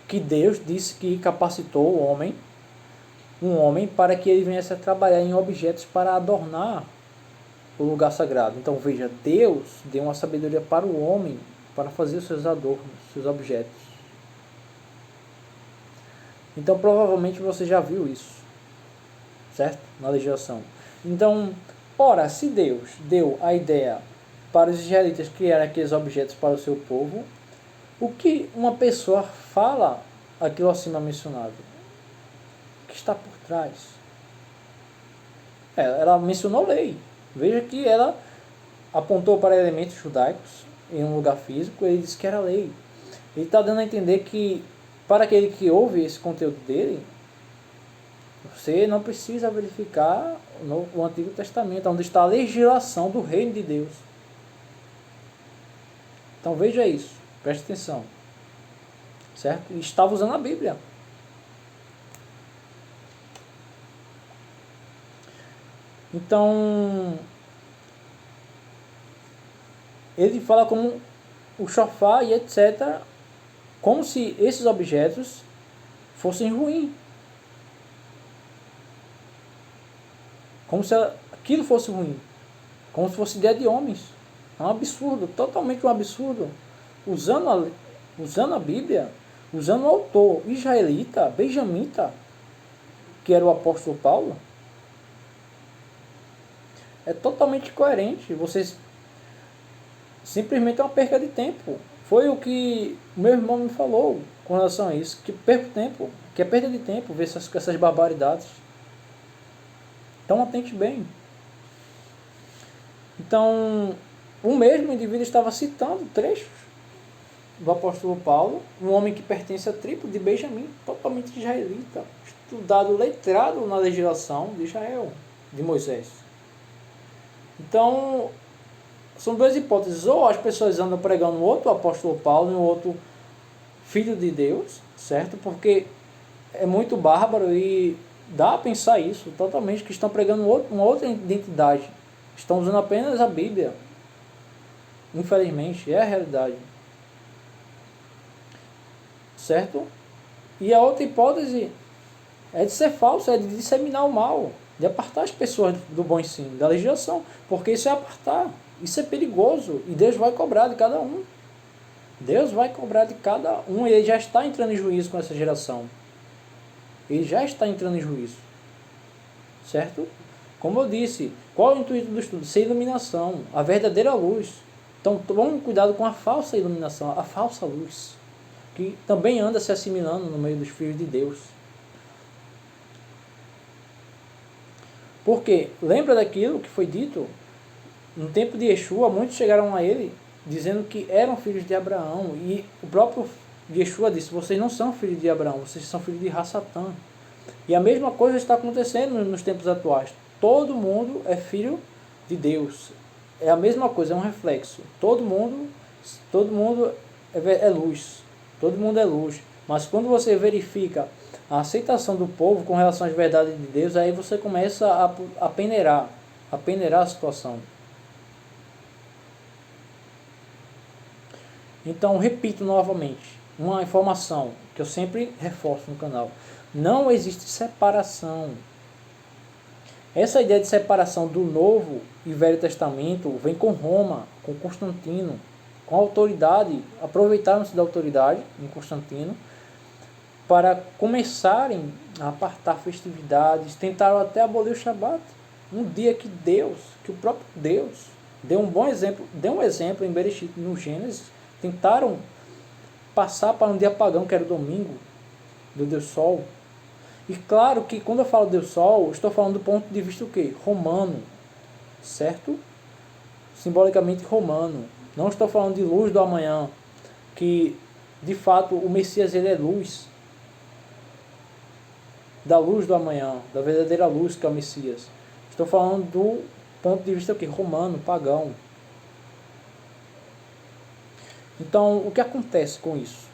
[SPEAKER 1] Que Deus disse que capacitou um homem, para que ele viesse a trabalhar em objetos para adornar o lugar sagrado. Então veja, Deus deu uma sabedoria para o homem, para fazer os seus adornos, seus objetos. Então provavelmente você já viu isso, certo? Na legislação. Então, ora, se Deus deu a ideia para os israelitas criar aqueles objetos para o seu povo, o que uma pessoa fala aquilo acima mencionado? O que está por trás? Ela mencionou lei. Veja que ela apontou para elementos judaicos em um lugar físico, ele disse que era lei. Ele está dando a entender que, para aquele que ouve esse conteúdo dele, você não precisa verificar o Antigo Testamento, onde está a legislação do reino de Deus. Então veja isso, preste atenção. Certo? E estava usando a Bíblia. Então, ele fala como o chofar e etc., como se esses objetos fossem ruins. Como se aquilo fosse ruim. Como se fosse ideia de homens. É um absurdo, totalmente um absurdo. Usando a Bíblia, usando o autor israelita, benjamita, que era o apóstolo Paulo, é totalmente coerente. Vocês simplesmente é uma perca de tempo. Foi o que meu irmão me falou com relação a isso, que perco tempo, que é perda de tempo ver essas barbaridades. Então atente bem. Então, o mesmo indivíduo estava citando trechos do apóstolo Paulo, um homem que pertence à tribo de Benjamim, totalmente israelita, estudado, letrado na legislação de Israel, de Moisés. Então, são duas hipóteses. Ou as pessoas andam pregando outro apóstolo Paulo e outro filho de Deus, certo? Porque é muito bárbaro e dá a pensar isso totalmente, que estão pregando uma outra identidade. Estão usando apenas a Bíblia. Infelizmente, é a realidade. Certo? E a outra hipótese é de ser falso, é de disseminar o mal, de apartar as pessoas do bom ensino, da legislação, porque isso é apartar, isso é perigoso, e Deus vai cobrar de cada um. Deus vai cobrar de cada um, e Ele já está entrando em juízo com essa geração. Ele já está entrando em juízo. Certo? Como eu disse, qual é o intuito do estudo? Ser iluminação, a verdadeira luz. Então, tome cuidado com a falsa iluminação, a falsa luz, que também anda se assimilando no meio dos filhos de Deus. Porque, lembra daquilo que foi dito? No tempo de Yeshua, muitos chegaram a ele dizendo que eram filhos de Abraão. E o próprio Yeshua disse, vocês não são filhos de Abraão, vocês são filhos de Rassatã. E a mesma coisa está acontecendo nos tempos atuais. Todo mundo é filho de Deus. É a mesma coisa, é um reflexo. Todo mundo é luz. Todo mundo é luz. Mas quando você verifica a aceitação do povo com relação às verdades de Deus, aí você começa a peneirar a situação. Então, repito novamente, uma informação que eu sempre reforço no canal. Não existe separação. Essa ideia de separação do Novo e Velho Testamento vem com Roma, com Constantino, com a autoridade, aproveitaram-se da autoridade em Constantino para começarem a apartar festividades, tentaram até abolir o Shabat, um dia que o próprio Deus, deu um exemplo em Bereshit, no Gênesis, tentaram passar para um dia pagão, que era o domingo, do Deus Sol. E claro que quando eu falo Deus Sol, estou falando do ponto de vista o quê? Romano, certo? Simbolicamente romano. Não estou falando de luz do amanhã, que de fato o Messias ele é luz, da luz do amanhã, da verdadeira luz que é o Messias. Estou falando do ponto de vista o quê? Romano, pagão. Então, o que acontece com isso?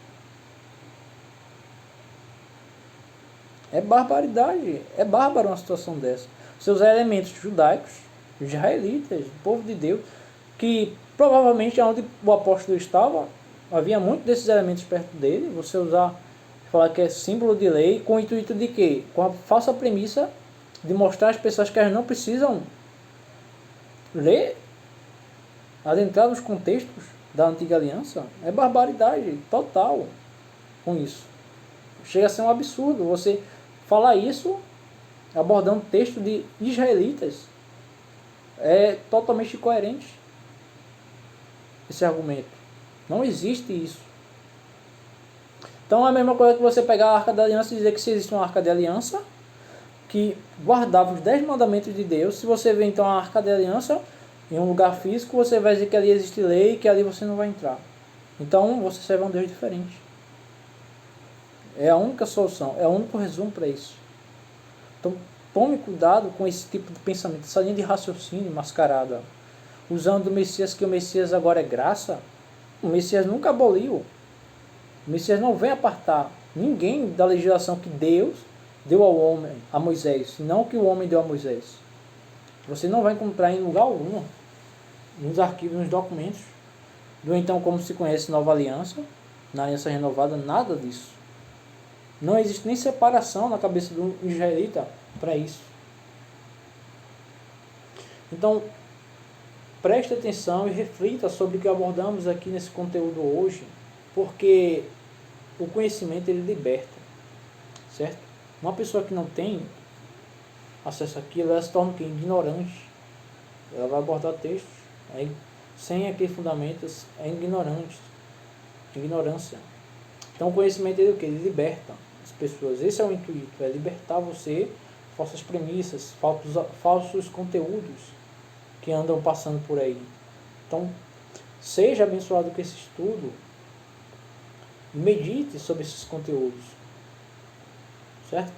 [SPEAKER 1] É barbaridade, é bárbaro uma situação dessa. Seus elementos judaicos, israelitas, o povo de Deus, que provavelmente onde o apóstolo estava, havia muito desses elementos perto dele, você falar que é símbolo de lei, com o intuito de quê? Com a falsa premissa de mostrar às pessoas que elas não precisam ler, adentrar nos contextos da antiga aliança. É barbaridade total com isso. Chega a ser um absurdo você falar isso abordando texto de israelitas. É totalmente incoerente esse argumento. Não existe isso. Então é a mesma coisa que você pegar a Arca da Aliança e dizer que se existe uma Arca de Aliança que guardava os 10 mandamentos de Deus, se você vê então a Arca da Aliança em um lugar físico, você vai dizer que ali existe lei e que ali você não vai entrar. Então você serve a um Deus diferente. É a única solução, é o único resumo para isso. Então tome cuidado com esse tipo de pensamento, essa linha de raciocínio mascarada. Usando o Messias, que o Messias agora é graça. O Messias nunca aboliu. O Messias não vem apartar ninguém da legislação que Deus deu ao homem, a Moisés, não o que o homem deu a Moisés. Você não vai encontrar em lugar algum, nos arquivos, nos documentos, do então como se conhece Nova Aliança, na Aliança Renovada, nada disso. Não existe nem separação na cabeça do israelita para isso. Então, preste atenção e reflita sobre o que abordamos aqui nesse conteúdo hoje, porque o conhecimento ele liberta, certo? Uma pessoa que não tem acesso àquilo, ela se torna ignorante. Ela vai abordar textos aí, sem aqueles fundamentos, é ignorante, ignorância. Então o conhecimento ele, ele liberta as pessoas. Esse é o intuito, é libertar você de falsas premissas, falsos conteúdos que andam passando por aí. Então, seja abençoado com esse estudo, medite sobre esses conteúdos, certo?